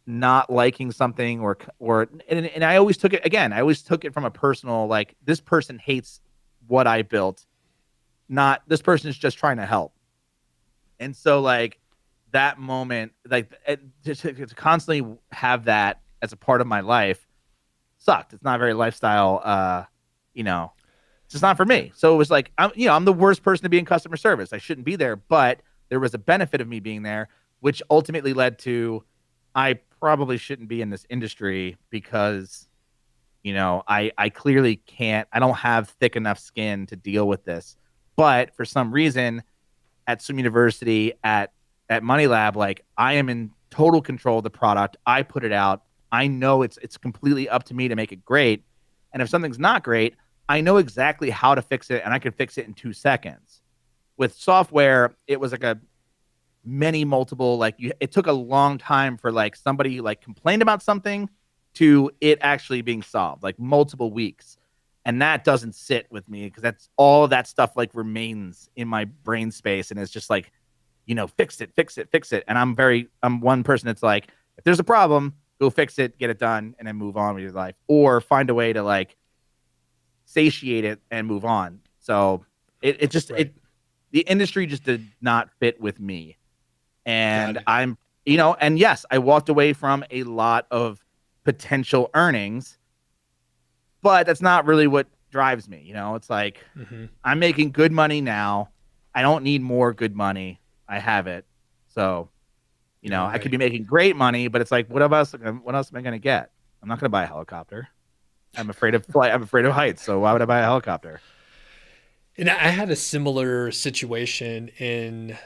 not liking something and I always took it again. I always took it from a personal, like, this person hates what I built, not this person is just trying to help. And so like that moment, like to constantly have that as a part of my life sucked. It's not very lifestyle, it's just not for yeah, me. So it was like, I'm the worst person to be in customer service. I shouldn't be there, but there was a benefit of me being there, which ultimately led to, I probably shouldn't be in this industry because, I clearly can't, I don't have thick enough skin to deal with this. But for some reason at Swim University, at MoneyLab, like I am in total control of the product. I put it out. I know it's completely up to me to make it great. And if something's not great, I know exactly how to fix it, and I can fix it in 2 seconds. With software, it was like multiple, like it took a long time for like somebody like complained about something to it actually being solved, like multiple weeks. And that doesn't sit with me because that's all of that stuff like remains in my brain space, and it's just like, fix it, fix it, fix it. And I'm one person that's like, if there's a problem, go fix it, get it done, and then move on with your life, or find a way to, like, satiate it and move on. So it just, right. it, the industry just did not fit with me. Got And it. I'm, you know, and yes, I walked away from a lot of potential earnings, but that's not really what drives me. You know, it's like Hmm. I'm making good money now. I don't need more good money. I have it. So, you know, I could Right. be making great money, but it's like, what else am I going to get? I'm not going to buy a helicopter. I'm afraid of flight. I'm afraid of heights. So why would I buy a helicopter? And I had a similar situation in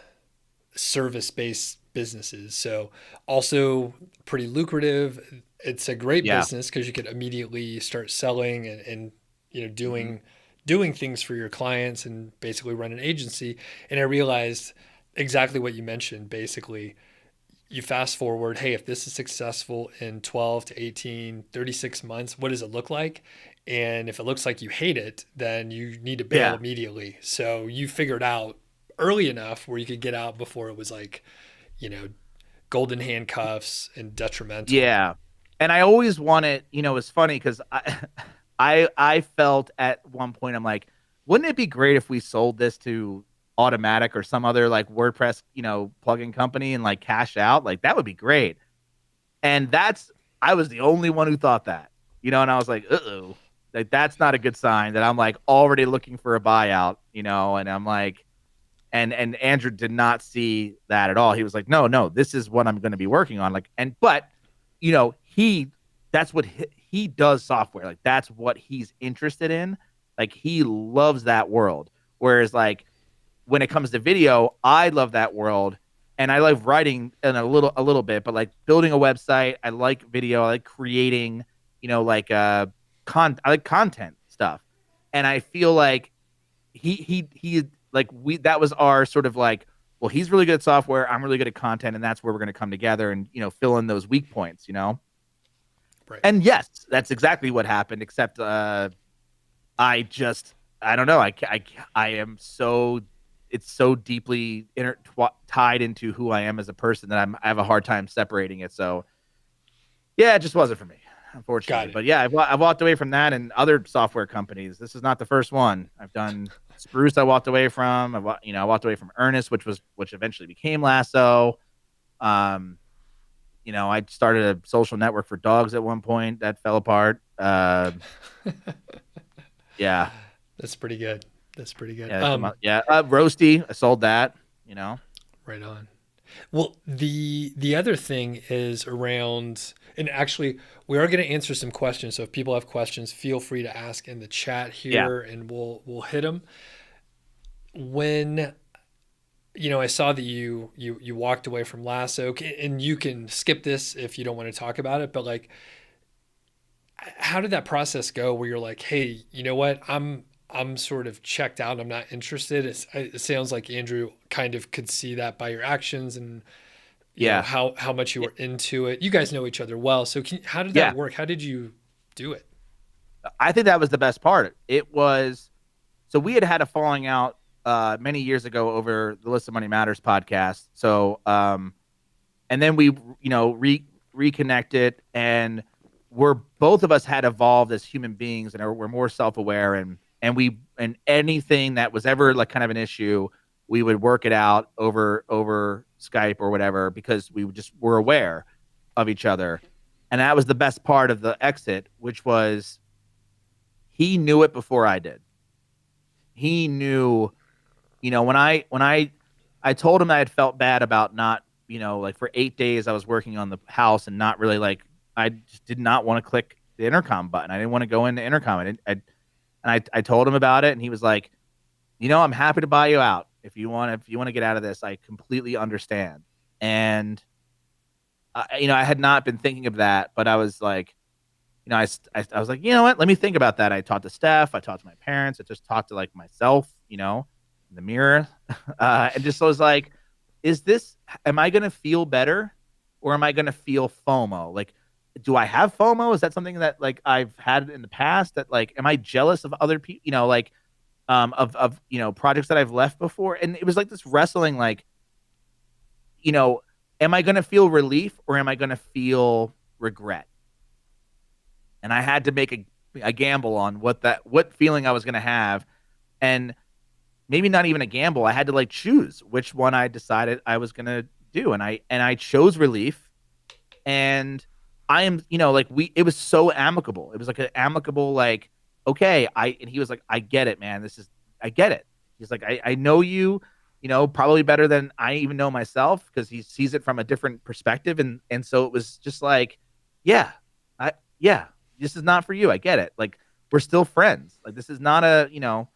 service-based businesses. So also pretty lucrative. It's a great Yeah. business because you could immediately start selling and Hmm. doing things for your clients and basically run an agency. And I realized exactly what you mentioned. Basically, you fast forward, hey, if this is successful in 12 to 18, 36 months, what does it look like? And if it looks like you hate it, then you need to bail Yeah. immediately. So you figured out early enough where you could get out before it was like, you know, golden handcuffs and detrimental. Yeah. And I always wanted, you know, it's funny because I felt at one point, I'm like, wouldn't it be great if we sold this to Automatic or some other like WordPress, you know, plugin company and like cash out? Like that would be great. And I was the only one who thought that, you know, and I was like, uh-oh, like that's not a good sign that I'm like already looking for a buyout, you know, and I'm like, and Andrew did not see that at all. He was like, no, this is what I'm going to be working on. Like, but you know, that's what he does software. Like that's what he's interested in. Like he loves that world. Whereas like when it comes to video, I love that world and I love writing in a little bit, but like building a website, I like video, I like creating, you know, like I like content stuff. And I feel like he like we that was our sort of like, well, he's really good at software, I'm really good at content, and that's where we're going to come together and, you know, fill in those weak points, you know. Right. And yes, that's exactly what happened, except I just I don't know, I am so it's so deeply tied into who I am as a person that I have a hard time separating it. So yeah, it just wasn't for me, unfortunately. Got it. But yeah, I've walked away from that and other software companies. This is not the first one. I've done Spruce. I walked away from. I walked away from Earnest, which eventually became Lasso. Um, you know, I started a social network for dogs at one point that fell apart. Yeah, That's pretty good. That's pretty good. yeah. Roasty. I sold that. You know. Right on. Well, the other thing is around, and actually, we are going to answer some questions. So if people have questions, feel free to ask in the chat Yeah. here, and we'll hit them. When I saw that you walked away from Lasso, and you can skip this if you don't want to talk about it. But like, how did that process go? Where you're like, hey, you know what, I'm sort of checked out. I'm not interested. It sounds like Andrew kind of could see that by your actions and Yeah. how much you were into it. You guys know each other well, so how did that Yeah. work? How did you do it? I think that was the best part. It was so we had a falling out many years ago over the List of Money Matters podcast. So and then we reconnected, and we're both of us had evolved as human beings and we're more self-aware, and anything that was ever like kind of an issue, we would work it out over Skype or whatever, because we just were aware of each other. And that was the best part of the exit, which was he knew it before I did. He knew, you know, when I told him I had felt bad about not, you know, like for 8 days I was working on the house and not really like, I just did not want to click the intercom button. I didn't want to go into intercom. I told him about it, and he was like, you know, I'm happy to buy you out if you want to get out of this. I completely understand. And you know, I had not been thinking of that, but I was like, you know, I was like, you know what? Let me think about that. I talked to Steph. I talked to my parents. I just talked to like myself, you know, in the mirror, and just was like, am I going to feel better, or am I going to feel FOMO? Like, do I have FOMO? Is that something that like I've had in the past? That like, am I jealous of other people? You know, like, of you know, projects that I've left before? And it was like this wrestling, like, you know, am I going to feel relief or am I going to feel regret? And I had to make a gamble on what feeling I was going to have. And maybe not even a gamble. I had to like choose which one I decided I was gonna do, and I chose relief. And I am, like it was so amicable. It was like an amicable, like, okay, and he was like, I get it, man. I get it. He's like, I know you, probably better than I even know myself, because he sees it from a different perspective. And so it was just like, yeah, yeah, this is not for you. I get it. Like, we're still friends. Like, this is not a, you know,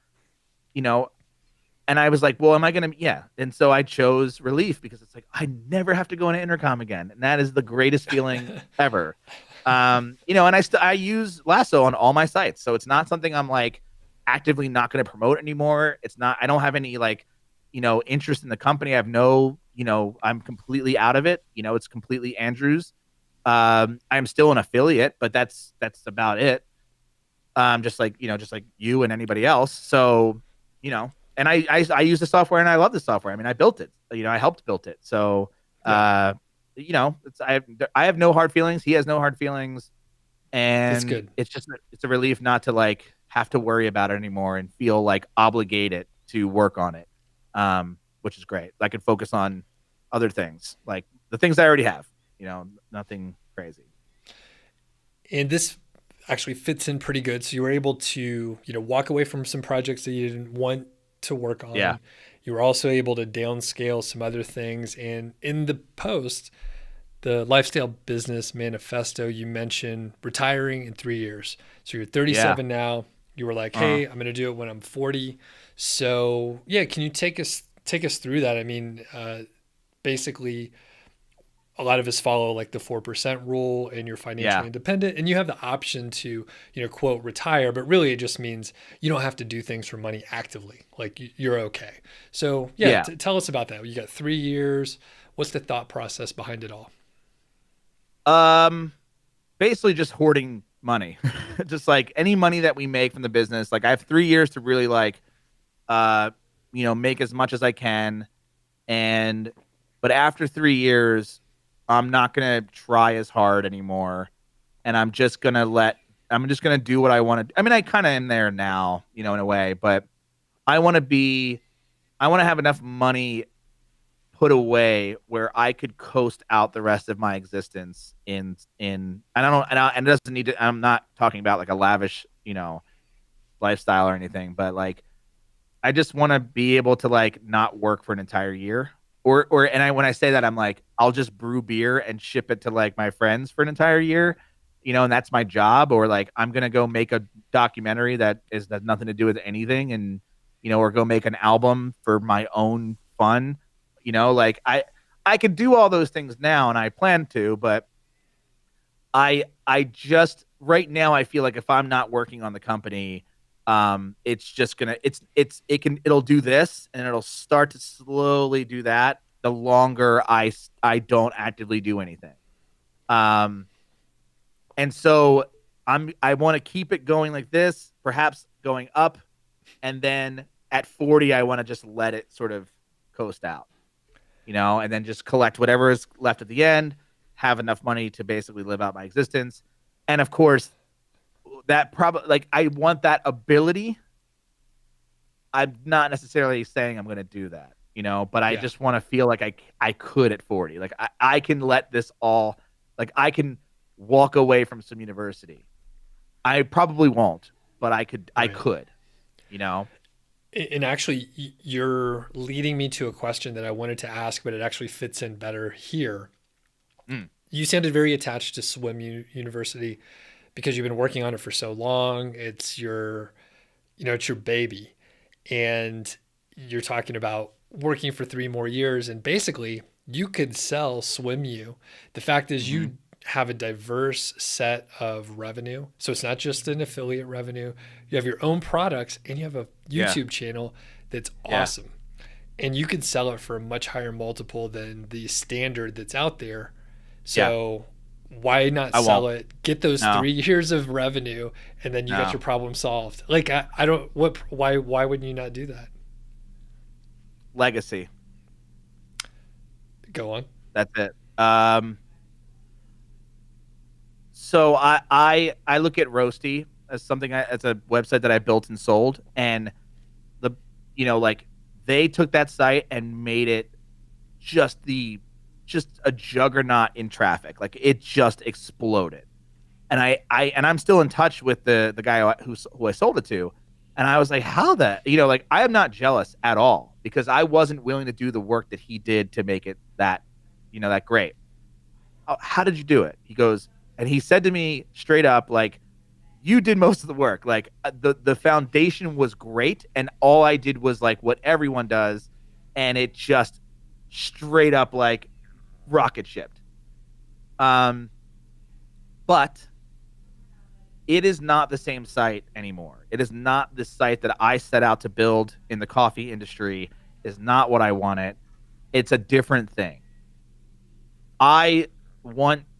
and I was like, well, am I going to, yeah. And so I chose relief, because it's like, I never have to go into intercom again. And that is the greatest feeling ever. And I use Lasso on all my sites. So it's not something I'm like actively not going to promote anymore. I don't have any like, interest in the company. I have no, I'm completely out of it. It's completely Andrew's. I'm still an affiliate, but that's about it. Just like you and anybody else. So, and I use the software, and I love the software. I mean, I built it. I helped build it. So, I have no hard feelings. He has no hard feelings, That's and good. it's a relief not to like have to worry about it anymore and feel like obligated to work on it, which is great. I could focus on other things, like the things I already have. Nothing crazy. And this actually fits in pretty good. So you were able to, walk away from some projects that you didn't want to work Yeah. on. You were also able to downscale some other things. And in the post, the lifestyle business manifesto, you mentioned retiring in 3 years. So you're Yeah. 37 now. You were like, hey, I'm going to do it when I'm 40. So yeah, can you take us through that? I mean, basically, a lot of us follow like the 4% rule, and you're financially Yeah. independent, and you have the option to, quote, retire, but really it just means you don't have to do things for money actively. Like you're okay. So yeah, Yeah. tell us about that. You got 3 years. What's the thought process behind it all? Basically just hoarding money. Just like any money that we make from the business. Like, I have 3 years to really like, make as much as I can. But after 3 years, I'm not going to try as hard anymore. And I'm just going to do what I want to. I mean, I kind of am there now, in a way, but I want to have enough money put away where I could coast out the rest of my existence and I don't, and it doesn't need to, I'm not talking about like a lavish, lifestyle or anything, but like, I just want to be able to like not work for an entire year, when I say that, I'm like, I'll just brew beer and ship it to like my friends for an entire year, and that's my job. Or like, I'm going to go make a documentary that has nothing to do with anything, and, or go make an album for my own fun. Like, I could do all those things now, and I plan to, but I just right now I feel like if I'm not working on the company, it's just gonna it'll do this, and it'll start to slowly do that the longer I don't actively do anything. Um, and so I want to keep it going like this, perhaps going up, and then at 40 I want to just let it sort of coast out, and then just collect whatever is left at the end, have enough money to basically live out my existence. And of course, that probably, like, I want that ability. I'm not necessarily saying I'm going to do that, but I Yeah. just want to feel like I could at 40. Like, I can let this all, like, I can walk away from some university. I probably won't, but I Right. could, you know? And actually, you're leading me to a question that I wanted to ask, but it actually fits in better here. Mm. You sounded very attached to Swim University because you've been working on it for so long. It's it's your baby. And you're talking about working for 3 more years, and basically you could sell SwimU. The fact is, Mm-hmm. you have a diverse set of revenue. So it's not just an affiliate revenue. You have your own products, and you have a Yeah. YouTube channel that's Yeah. awesome. And you could sell it for a much higher multiple than the standard that's out there. Yeah. So why not I sell won't. it, get those No. 3 years of revenue, and then you got No. your problem solved? Like, I don't, why wouldn't you not do that? Legacy. Go on. That's it. So I look at Roasty as something as a website that I built and sold, and the like they took that site and made it just a juggernaut in traffic. Like it just exploded. And I'm still in touch with the guy who I sold it to. And I was like, how that, like I am not jealous at all because I wasn't willing to do the work that he did to make it that, that great. How did you do it? He goes, and he said to me straight up, like, you did most of the work. Like the foundation was great. And all I did was like what everyone does. And it just straight up like rocket shipped. But it is not the same site anymore. It is not the site that I set out to build in the coffee industry. Is not what I wanted. It's a different thing. I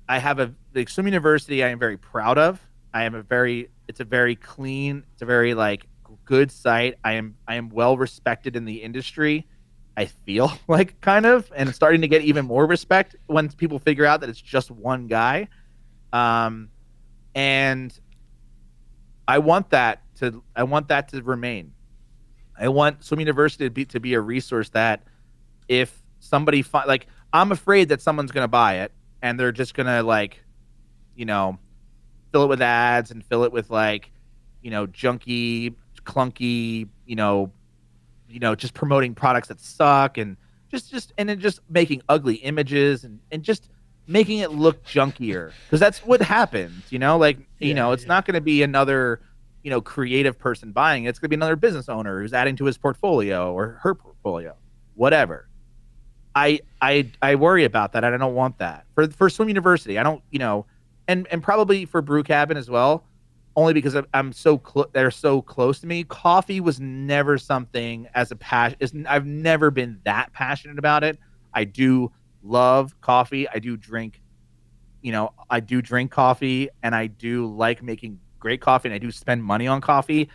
have the Swim University I am very proud of. It's a very clean, it's a very like good site. I am well respected in the industry. I feel like kind of, and starting to get even more respect when people figure out that it's just one guy. And I want that to remain. I want Swim University to be a resource that if somebody like, I'm afraid that someone's going to buy it and they're just going to like, fill it with ads and fill it with like, junky, clunky, just promoting products that suck and just making ugly images and just making it look junkier, because that's what happens, it's not going to be another, creative person buying it. It's going to be another business owner who's adding to his portfolio or her portfolio, whatever. I worry about that. I don't want that for Swim University. I don't, and probably for Brew Cabin as well, only because I'm so they're so close to me. Coffee was never something as a passion. I've never been that passionate about it. I do love coffee. I do drink coffee, and I do like making great coffee, and I do spend money on coffee,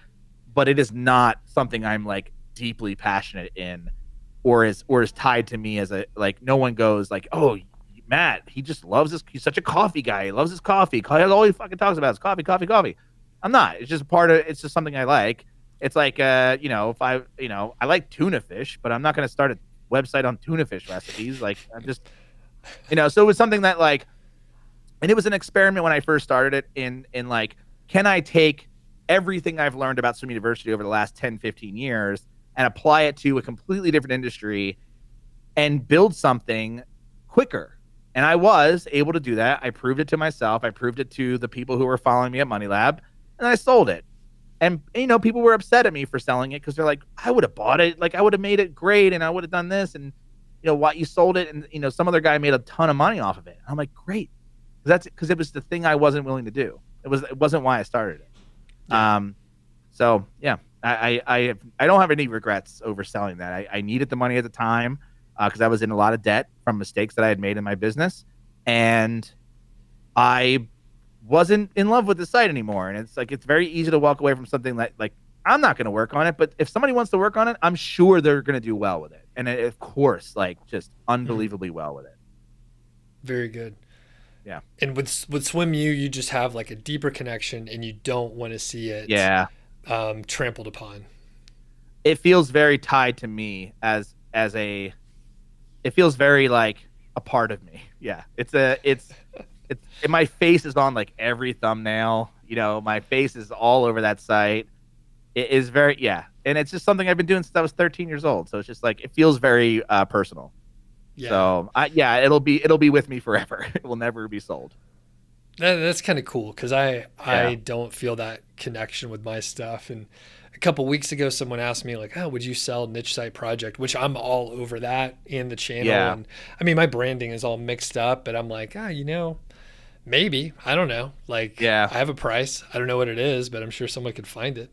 but it is not something I'm like deeply passionate in, or is tied to me as a, like, no one goes like, oh, Matt, he just loves this. He's such a coffee guy. He loves his coffee. All he fucking talks about is coffee, coffee, coffee. I'm not. It's just it's just something I like. It's like, if I like tuna fish, but I'm not going to start a website on tuna fish recipes. Like, I'm just, so it was something that like, and it was an experiment when I first started it in like, can I take everything I've learned about Swim University over the last 10, 15 years and apply it to a completely different industry and build something quicker? And I was able to do that. I proved it to myself. I proved it to the people who were following me at MoneyLab, and I sold it. And, people were upset at me for selling it because they're like, I would have bought it. Like, I would have made it great, and I would have done this. And, why you sold it, and, some other guy made a ton of money off of it. And I'm like, great. That's because it was the thing I wasn't willing to do. It wasn't why I started it. Yeah. So, yeah, I don't have any regrets over selling that. I needed the money at the time, because I was in a lot of debt from mistakes that I had made in my business, and I wasn't in love with the site anymore. And it's like, it's very easy to walk away from something that, like, I'm not going to work on it, but if somebody wants to work on it, I'm sure they're going to do well with it. And of course, like, just unbelievably well with it. Very good. Yeah. And with SwimU, you just have like a deeper connection, and you don't want to see it trampled upon. It feels very tied to me as it feels very like a part of me. Yeah. It's my face is on like every thumbnail, my face is all over that site. It is very, yeah. And it's just something I've been doing since I was 13 years old. So it's just like, it feels very personal. Yeah. So it'll be with me forever. It will never be sold. That's kind of cool, because I don't feel that connection with my stuff. And a couple weeks ago, someone asked me like, oh, would you sell Niche Site Project? Which I'm all over that and the channel. Yeah. And I mean, my branding is all mixed up, but I'm like, maybe, I don't know. Like, I have a price. I don't know what it is, but I'm sure someone could find it.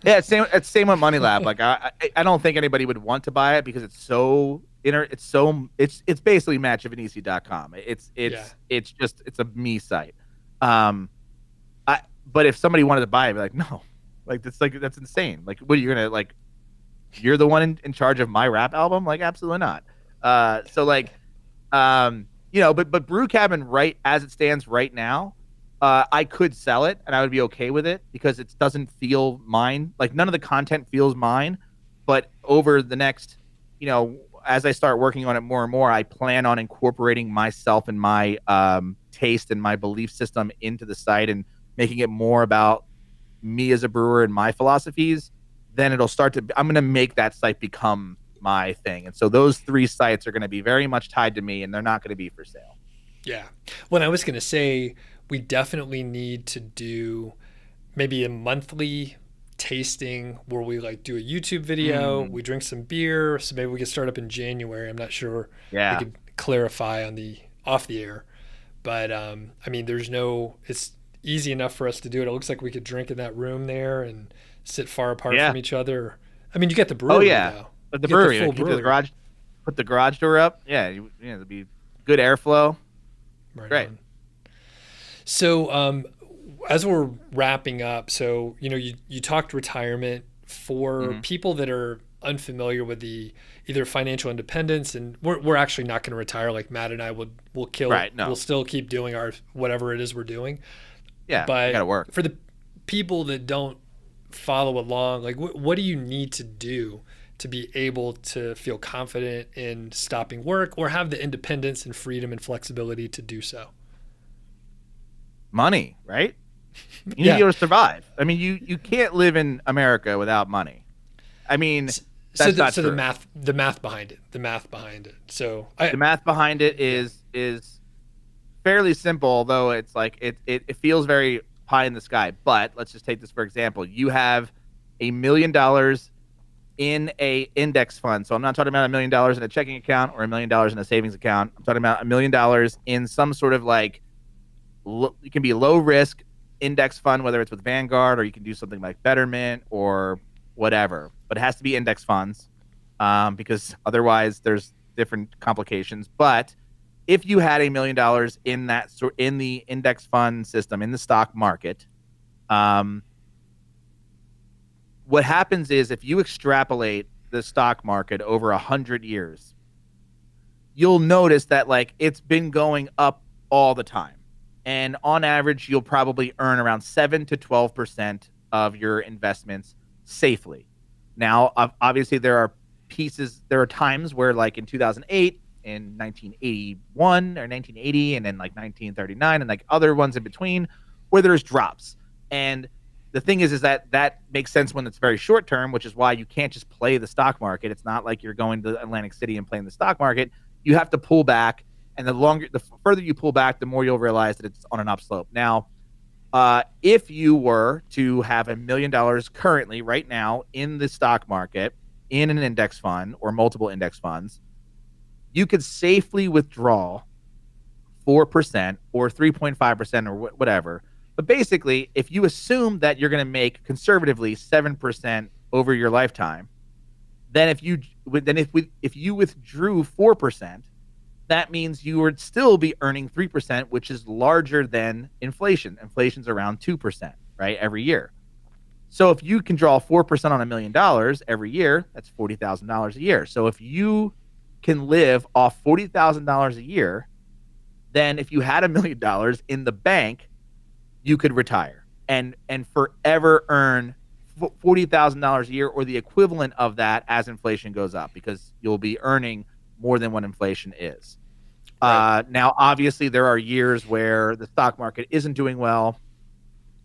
Yeah. It's same with MoneyLab. Like, I don't think anybody would want to buy it because it's so it's basically Giovanisci.com. It's a me site. But if somebody wanted to buy it, I'd be like, no, like, that's insane. Like, what are you gonna, like, you're the one in charge of my rap album? Like, absolutely not. So like, but Brew Cabin, right as it stands right now, I could sell it and I would be okay with it because it doesn't feel mine. Like, none of the content feels mine. But over the next, as I start working on it more and more, I plan on incorporating myself and my taste and my belief system into the site and making it more about me as a brewer and my philosophies. Then I'm going to make that site become my thing. And so those 3 sites are going to be very much tied to me, and they're not going to be for sale. Yeah. Well, I was going to say, we definitely need to do maybe a monthly tasting where we like do a YouTube video, we drink some beer. So maybe we could start up in January. I'm not sure. Yeah. We could clarify off the air, but I mean, it's easy enough for us to do it. It looks like we could drink in that room there and sit far apart from each other. I mean, you get the brewery. Oh yeah. Though. But the brewery, put the garage door up. Yeah. There'll be good airflow. Right. So, as we're wrapping up, so you talked retirement for people that are unfamiliar with the either financial independence, and we're actually not going to retire. Like Matt and I will kill. Right. No. We'll still keep doing our whatever it is we're doing. Yeah. But gotta work. For the people that don't follow along, like what do you need to do to be able to feel confident in stopping work or have the independence and freedom and flexibility to do so? Money, right? You need to be able to survive. I mean, you can't live in America without money. I mean, that's not true. the math behind it. So the math behind it is fairly simple, although it's like it feels very pie in the sky. But let's just take this for example. You have $1 million in a index fund. So I'm not talking about $1 million in a checking account or $1 million in a savings account. I'm talking about $1 million in some sort of like, it can be low risk index fund, whether it's with Vanguard or you can do something like Betterment or whatever, but it has to be index funds because otherwise there's different complications. But if you had $1 million in the index fund system in the stock market, what happens is if you extrapolate the stock market over 100 years, you'll notice that like it's been going up all the time. And on average, you'll probably earn around 7 to 12% of your investments safely. Now, obviously, there are times where like in 2008, in 1981 or 1980, and then like 1939 and like other ones in between where there's drops. And the thing is that makes sense when it's very short term, which is why you can't just play the stock market. It's not like you're going to Atlantic City and playing the stock market. You have to pull back. And the further you pull back, the more you'll realize that it's on an upslope. Now, if you were to have $1 million currently right now in the stock market, in an index fund or multiple index funds, you could safely withdraw 4% or 3.5% or whatever. But basically, if you assume that you're going to make conservatively 7% over your lifetime, then if you withdrew 4%, that means you would still be earning 3%, which is larger than inflation. Inflation's around 2%, right, every year. So if you can draw 4% on $1 million every year, that's $40,000 a year. So if you can live off $40,000 a year, then if you had $1 million in the bank, you could retire and forever earn $40,000 a year or the equivalent of that as inflation goes up, because you'll be earning more than what inflation is. Right. Now, obviously, there are years where the stock market isn't doing well.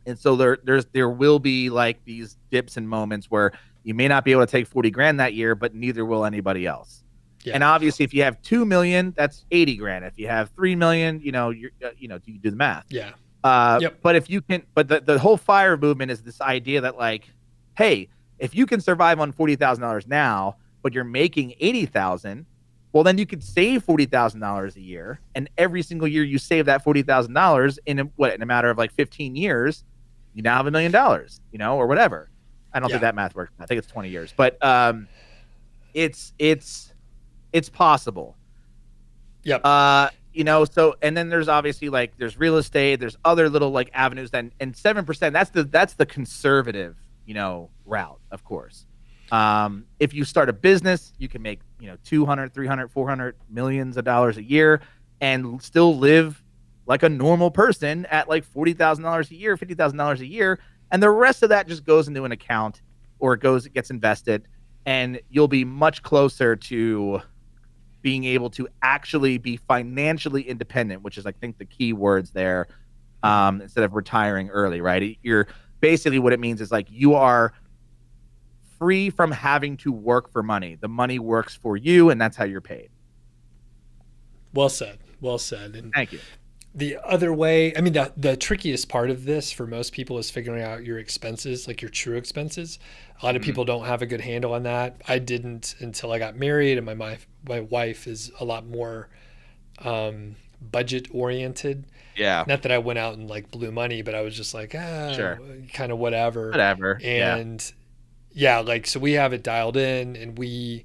And so there will be like these dips and moments where you may not be able to take 40 grand that year, but neither will anybody else. Yeah. And obviously, if you have 2 million, that's 80 grand. If you have 3 million, you do the math. Yeah. But if you can, but the whole FIRE movement is this idea that like, hey, if you can survive on $40,000 now, but you're making 80,000, well, then you could save $40,000 a year, and every single year you save that $40,000 in a matter of like 15 years, you now have $1 million, or whatever. I don't think that math works. I think it's 20 years, but it's possible. Yep. So, and then there's obviously like there's real estate, there's other little like avenues, and 7%, that's the conservative, route, of course. If you start a business, you can make, 200, 300, 400 millions of dollars a year and still live like a normal person at like $40,000 a year, $50,000 a year. And the rest of that just goes into an account or it gets invested. and you'll be much closer to being able to actually be financially independent, which is, I think, the key words there. Instead of retiring early, right? You're basically, what it means is like you are free from having to work for money. The money works for you, and that's how you're paid. Well said. Well said. And Thank you. the other way, I mean, the trickiest part of this for most people is figuring out your expenses, like your true expenses. A lot of people don't have a good handle on that. I didn't until I got married, and my wife is a lot more budget oriented. Yeah. Not that I went out and like blew money, but I was just like, Sure. kind of whatever. Whatever. And yeah, like, so we have it dialed in, and you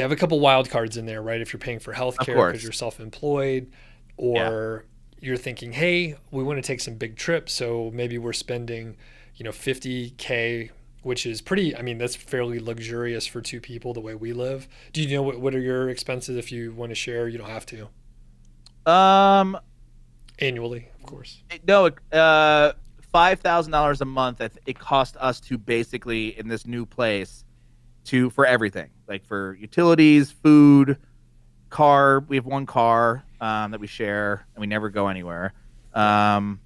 have a couple wild cards in there, right? If you're paying for healthcare because you're self-employed, or you're thinking, hey, we want to take some big trips, so maybe we're spending, $50K, which is pretty, I mean, that's fairly luxurious for two people the way we live. Do you know what are your expenses? If you want to share, you don't have to. Annually, of course. No, $5,000 a month. It cost us to basically, in this new place, for everything, like for utilities, food, car. We have one car that we share, and we never go anywhere. So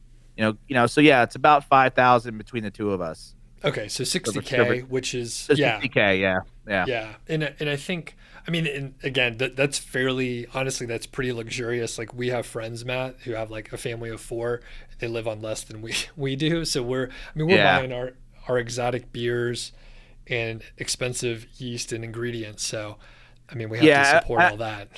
yeah, it's about 5,000 between the two of us. Okay, so 60K, which is 60K, yeah. And I think, I mean, and again, that's fairly, honestly, that's pretty luxurious. Like, we have friends, Matt, who have like a family of 4. They live on less than we do. So we're buying our exotic beers and expensive yeast and ingredients. So, I mean, we have to support all that.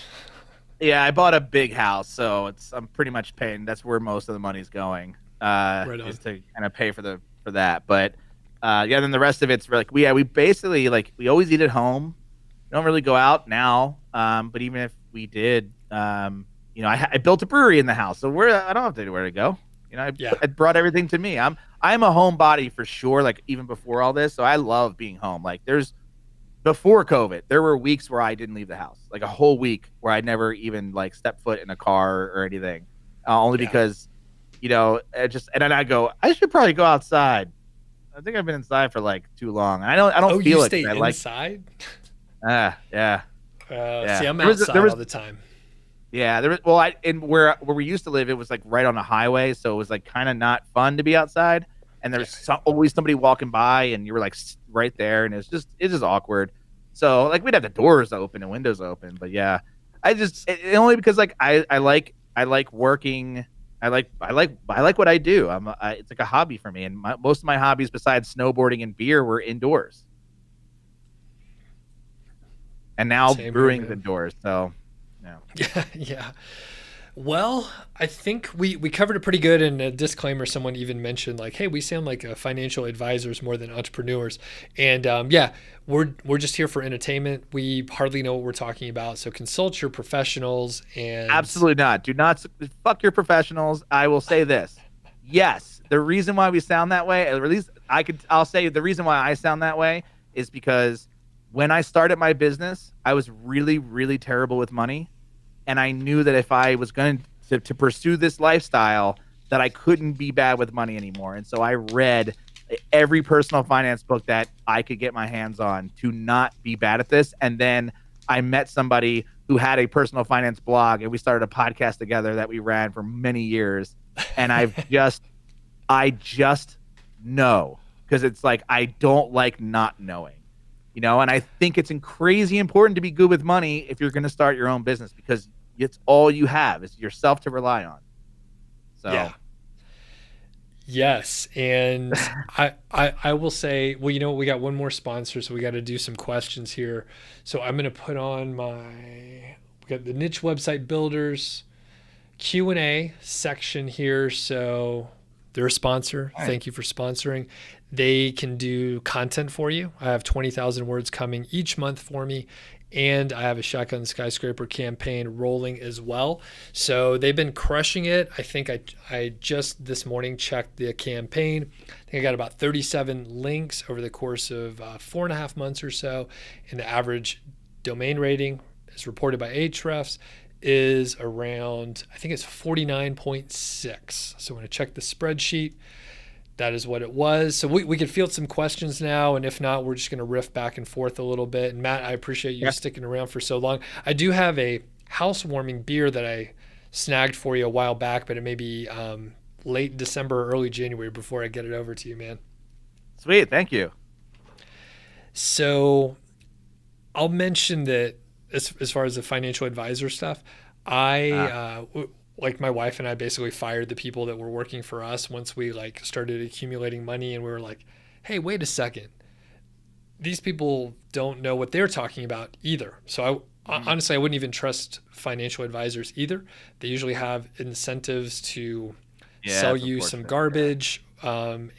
Yeah, I bought a big house, so I'm pretty much paying. That's where most of the money's going. Is to kind of pay for that. But then the rest of it's like we basically, like, we always eat at home. We don't really go out now. But even if we did, I built a brewery in the house, so I don't have to anywhere to go. I brought everything to me. I'm a homebody for sure. Like, even before all this, so I love being home. Like, before COVID, there were weeks where I didn't leave the house, like a whole week where I never even like stepped foot in a car or anything, only because, and then I go, I should probably go outside. I think I've been inside for like too long. I don't feel it. Stay inside? Yeah. See, I'm outside all the time. Yeah, where we used to live, it was like right on a highway, so it was like kind of not fun to be outside. And there's always somebody walking by, and you were like right there, and it's just awkward. So like we'd have the doors open and windows open, but yeah, only because like I like working. I like what I do. It's like a hobby for me, and most of my hobbies besides snowboarding and beer were indoors. And now brewing's indoors, so Yeah. Well, I think we covered it pretty good. And a disclaimer, someone even mentioned like, hey, we sound like financial advisors more than entrepreneurs. And we're just here for entertainment. We hardly know what we're talking about. So consult your professionals. And absolutely not. Do not fuck your professionals. I will say this. Yes, the reason why we sound that way, at least I'll say the reason why I sound that way is because when I started my business, I was really, really terrible with money. And I knew that if I was going to pursue this lifestyle, that I couldn't be bad with money anymore. And so I read every personal finance book that I could get my hands on to not be bad at this. And then I met somebody who had a personal finance blog, and we started a podcast together that we ran for many years. And I just know, because it's like, I don't like not knowing. And I think it's crazy important to be good with money if you're going to start your own business, because it's all you have is yourself to rely on. So, yeah. Yes. And I will say, well, we got one more sponsor, so we got to do some questions here. So I'm going to put on we got the niche website builders Q&A section here. So they're a sponsor. Right. Thank you for sponsoring. They can do content for you. I have 20,000 words coming each month for me. And I have a Shotgun Skyscraper campaign rolling as well. So they've been crushing it. I think I just this morning checked the campaign. I think I got about 37 links over the course of 4.5 months or so. And the average domain rating, as reported by Ahrefs, is around, I think it's 49.6. So I'm going to check the spreadsheet. that is what it was. So we could field some questions now, and if not, we're just going to riff back and forth a little bit. And Matt, I appreciate you Yeah. sticking around for so long. I do have a housewarming beer that I snagged for you a while back, but it may be late December or early January before I get it over to you, man. Sweet. Thank you. So I'll mention that as far as the financial advisor stuff, like my wife and I basically fired the people that were working for us once we like started accumulating money, and we were like, hey, wait a second, these people don't know what they're talking about either. So honestly, I wouldn't even trust financial advisors either. They usually have incentives to Yeah, sell it's you some unfortunate. garbage,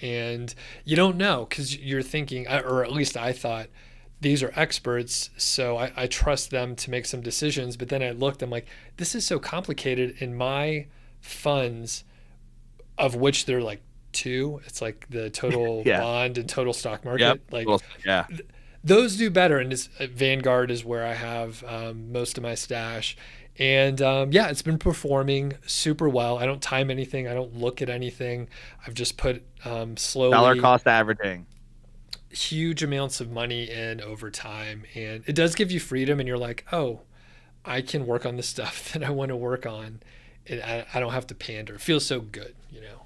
and you don't know because you're thinking, or at least I thought, these are experts, so I trust them to make some decisions. But then I looked, I'm like, this is so complicated in my funds, of which they're like two. It's like the total Yeah. bond and total stock Yep. market. Like Well, yeah. those do better. And Vanguard is where I have most of my stash. And yeah, it's been performing super well. I don't time anything. I don't look at anything. I've just put Dollar slowly cost averaging. huge amounts of money in over time. And it does give you freedom. And you're like, oh, I can work on the stuff that I want to work on. And I don't have to pander. It feels so good, you know?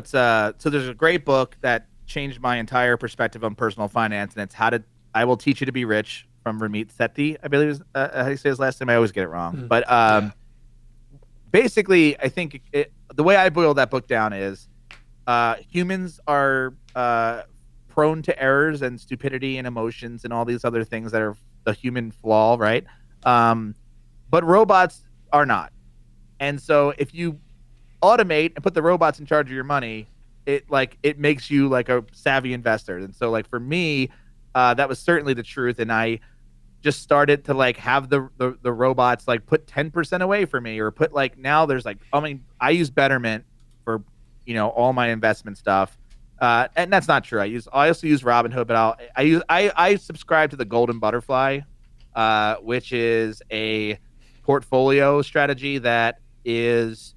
So there's a great book that changed my entire perspective on personal finance, and it's I Will Teach You to Be Rich from Ramit Sethi, I believe is how you say his last name. I always get it wrong. But Yeah. basically, I think the way I boil that book down is humans are prone to errors and stupidity and emotions and all these other things that are the human flaw, right? But robots are not. And so if you automate and put the robots in charge of your money, it makes you like a savvy investor. And so like for me, that was certainly the truth. And I just started to like have the robots like put 10% away for me, or put like, now there's like, I mean, I use Betterment for, all my investment stuff. And that's not true. I also use Robinhood, but I subscribe to the Golden Butterfly, which is a portfolio strategy that is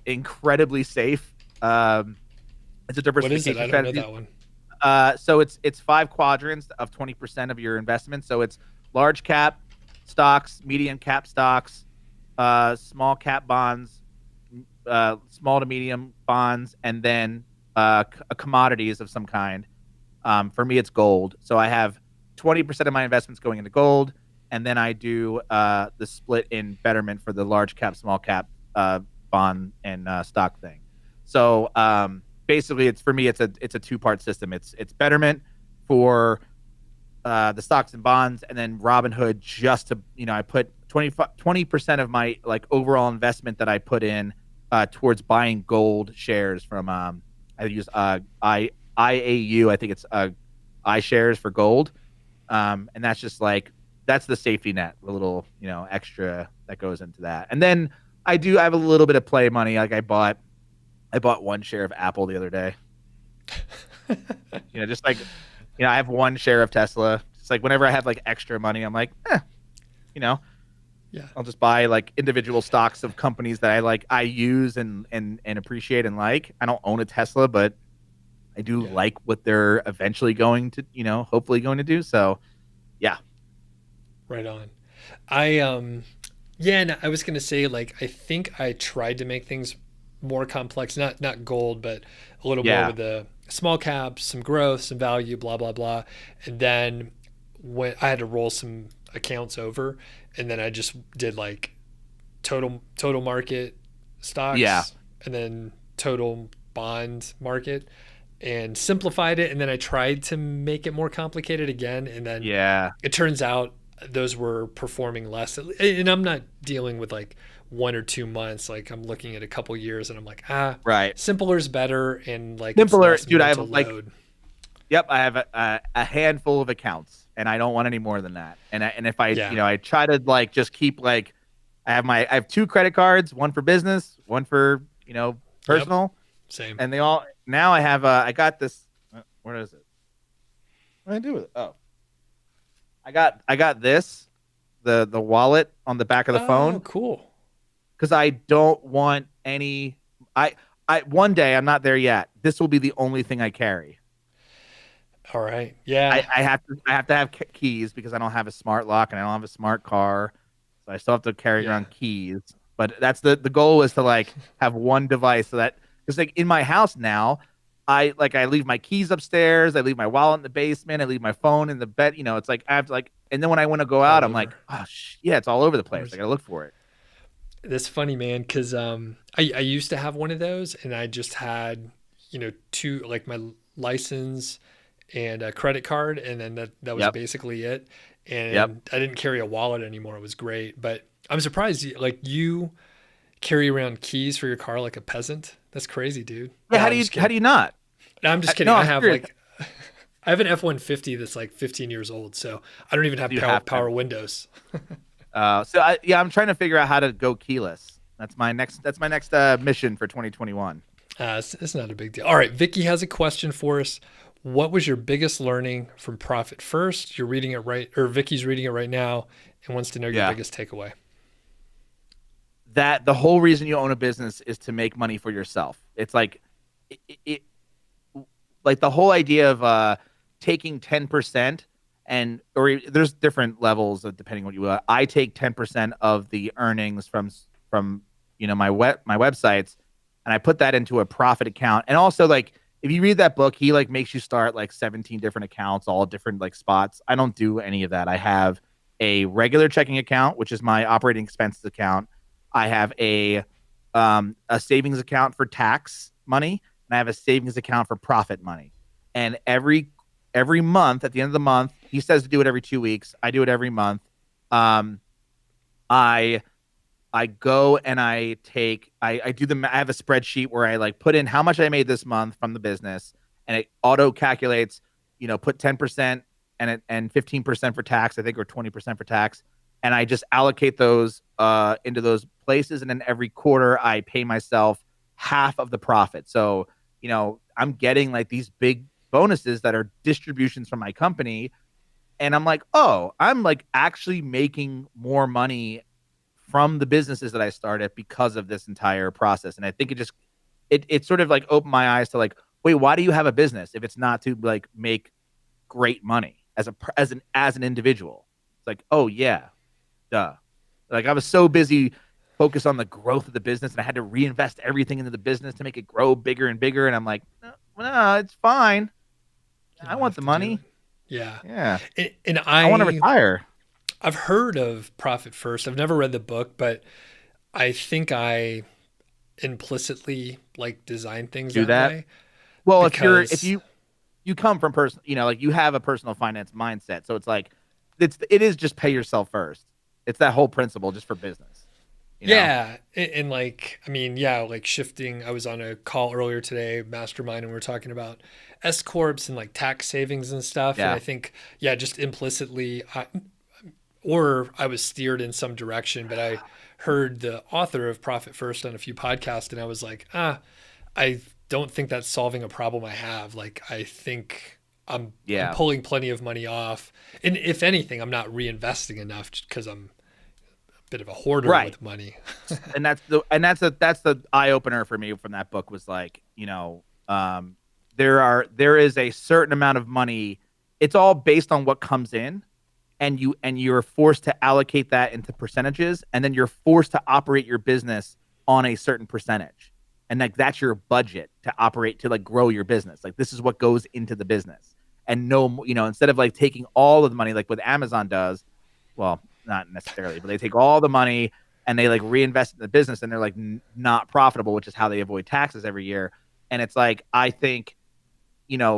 incredibly safe. It's a What is it? diversification I don't know strategy. that one. So it's 5 quadrants of 20% of your investment. So it's large cap stocks, medium cap stocks, small cap bonds, small to medium bonds, and then commodities of some kind. For me, it's gold. So I have 20% of my investments going into gold, and then I do the split in Betterment for the large cap, small cap bond and stock thing. So basically, it's a 2-part system. It's Betterment for the stocks and bonds, and then Robinhood just to I put 20% of my like overall investment that I put in towards buying gold shares from I use IAU. I think it's iShares for gold, and that's just like that's the safety net, the little extra that goes into that. And then I have a little bit of play money. Like I bought 1 share of Apple the other day. Just like I have 1 share of Tesla. It's like whenever I have like extra money, I'm like, Yeah. I'll just buy like individual stocks of companies that I use and appreciate and like. I don't own a Tesla, but I do like what they're eventually going to, hopefully going to do. So, yeah. Right on. And I was gonna say, like, I think I tried to make things more complex, not gold, but a little more with the small caps, some growth, some value, blah blah blah. And then when I had to roll some accounts over, and then I just did like total market stocks, and then total bond market, and simplified it. And then I tried to make it more complicated again, and then it turns out those were performing less. And I'm not dealing with like 1 or 2 months. Like I'm looking at a couple years, and I'm like, right, simpler is better, and like simpler, it's less dude. I have mental like, load. I have a handful of accounts, and I don't want any more than that. And if I I try to like just keep like I have 2 credit cards, one for business, one for personal. Same. And they all now I have I got this. Where is it? What did I do with it? Oh, I got this, the wallet on the back of the phone. Oh, cool. Because I don't want any. one day, I'm not there yet. This will be the only thing I carry. All right. Yeah. I have to have keys because I don't have a smart lock and I don't have a smart car, so I still have to carry Yeah. around keys. But that's the goal is to like have one device so that because like in my house now, I leave my keys upstairs, I leave my wallet in the basement, I leave my phone in the bed. You know, it's like I have to like, and then when I want to go out, All I'm like, over. oh yeah, it's all over the place. I gotta look for it. That's funny, man, because I used to have one of those, and I just had, two, like my license and a credit card, and then that was Yep. basically it. Yep. And I didn't carry a wallet anymore. It was great, but I'm surprised like you carry around keys for your car like a peasant. That's crazy, dude. Yeah. No, I'm just How kidding. do you not? No, I'm just kidding. No, I I'm have serious. like I have an F-150 that's like 15 years old, so I don't even have You have to. power windows. I'm trying to figure out how to go keyless. That's my next. That's my next mission for 2021. It's not a big deal. All right, Vicky has a question for us. What was your biggest learning from Profit First? You're reading it right, or Vicky's reading it right now and wants to know your Yeah. biggest takeaway. That the whole reason you own a business is to make money for yourself. It's like it like the whole idea of taking 10% and or there's different levels of depending what you I take 10% of the earnings from my websites and I put that into a profit account. And also like if you read that book, he like makes you start like 17 different accounts, all different like spots. I don't do any of that. I have a regular checking account, which is my operating expenses account. I have a savings account for tax money, and I have a savings account for profit money. And every month, at the end of the month, he says to do it every 2 weeks. I do it every month. Um, I I go and I do I have a spreadsheet where I like put in how much I made this month from the business, and it auto calculates, put 10% and 15% for tax, I think, or 20% for tax. And I just allocate those into those places. And then every quarter I pay myself half of the profit. So, I'm getting like these big bonuses that are distributions from my company. And I'm like, oh, I'm like actually making more money from the businesses that I started because of this entire process. And I think it sort of like opened my eyes to like, wait, why do you have a business if it's not to like make great money as an individual? It's like, oh yeah, duh. Like I was so busy focused on the growth of the business and I had to reinvest everything into the business to make it grow bigger and bigger. And I'm like, no, it's fine. You I don't want have the to do money. it. Yeah. Yeah. And I want to retire. I've heard of Profit First. I've never read the book, but I think I implicitly like design things Do that that. way Well, if because you come from like you have a personal finance mindset. So it's like, it is just pay yourself first. It's that whole principle just for business, you know? yeah, and like I mean, yeah, like shifting. I was on a call earlier today, mastermind, and we were talking about S corps and like tax savings and stuff. And Yeah. I think yeah, just implicitly, or I was steered in some direction, but I heard the author of Profit First on a few podcasts, and I was like, I don't think that's solving a problem I have. Like I think I'm Yeah. pulling plenty of money off, and if anything, I'm not reinvesting enough because I'm a bit of a hoarder Right. with money. And that's the eye opener for me from that book was like, there is a certain amount of money. It's all based on what comes in, and you're forced to allocate that into percentages, and then you're forced to operate your business on a certain percentage. And like that's your budget to operate to like grow your business. Like this is what goes into the business. And no, instead of like taking all of the money like what Amazon does, well, not necessarily, but they take all the money and they like reinvest in the business and they're like not profitable, which is how they avoid taxes every year. And it's like, I think,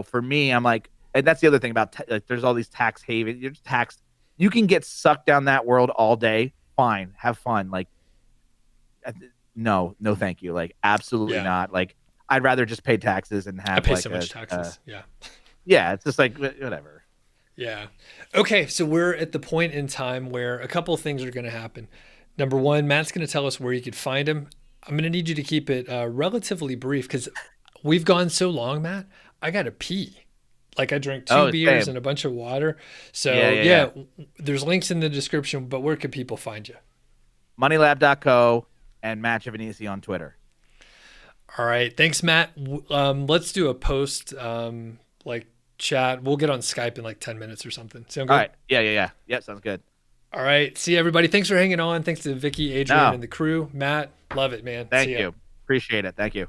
for me, I'm like, and that's the other thing about like, there's all these tax havens. You're taxed. You can get sucked down that world all day. Fine. Have fun. Like, no, thank you. Like, absolutely Yeah. not. Like, I'd rather just pay taxes and have I pay like so much taxes. Yeah. yeah, it's just like whatever. Yeah. Okay. So we're at the point in time where a couple of things are going to happen. Number one, Matt's going to tell us where you could find him. I'm going to need you to keep it relatively brief because we've gone so long, Matt. I got to pee. Like I drank two Oh, beers same. and a bunch of water. So Yeah. there's links in the description, but where can people find you? MoneyLab.co and Matt Giovanisci on Twitter. All right. Thanks, Matt. Let's do a post like chat. We'll get on Skype in like 10 minutes or something. Sound All good? right. Yeah. Yeah, sounds good. All right. See you, everybody. Thanks for hanging on. Thanks to Vicky, Adrian, No, and the crew. Matt, love it, man. See thank ya. you. Appreciate it. Thank you.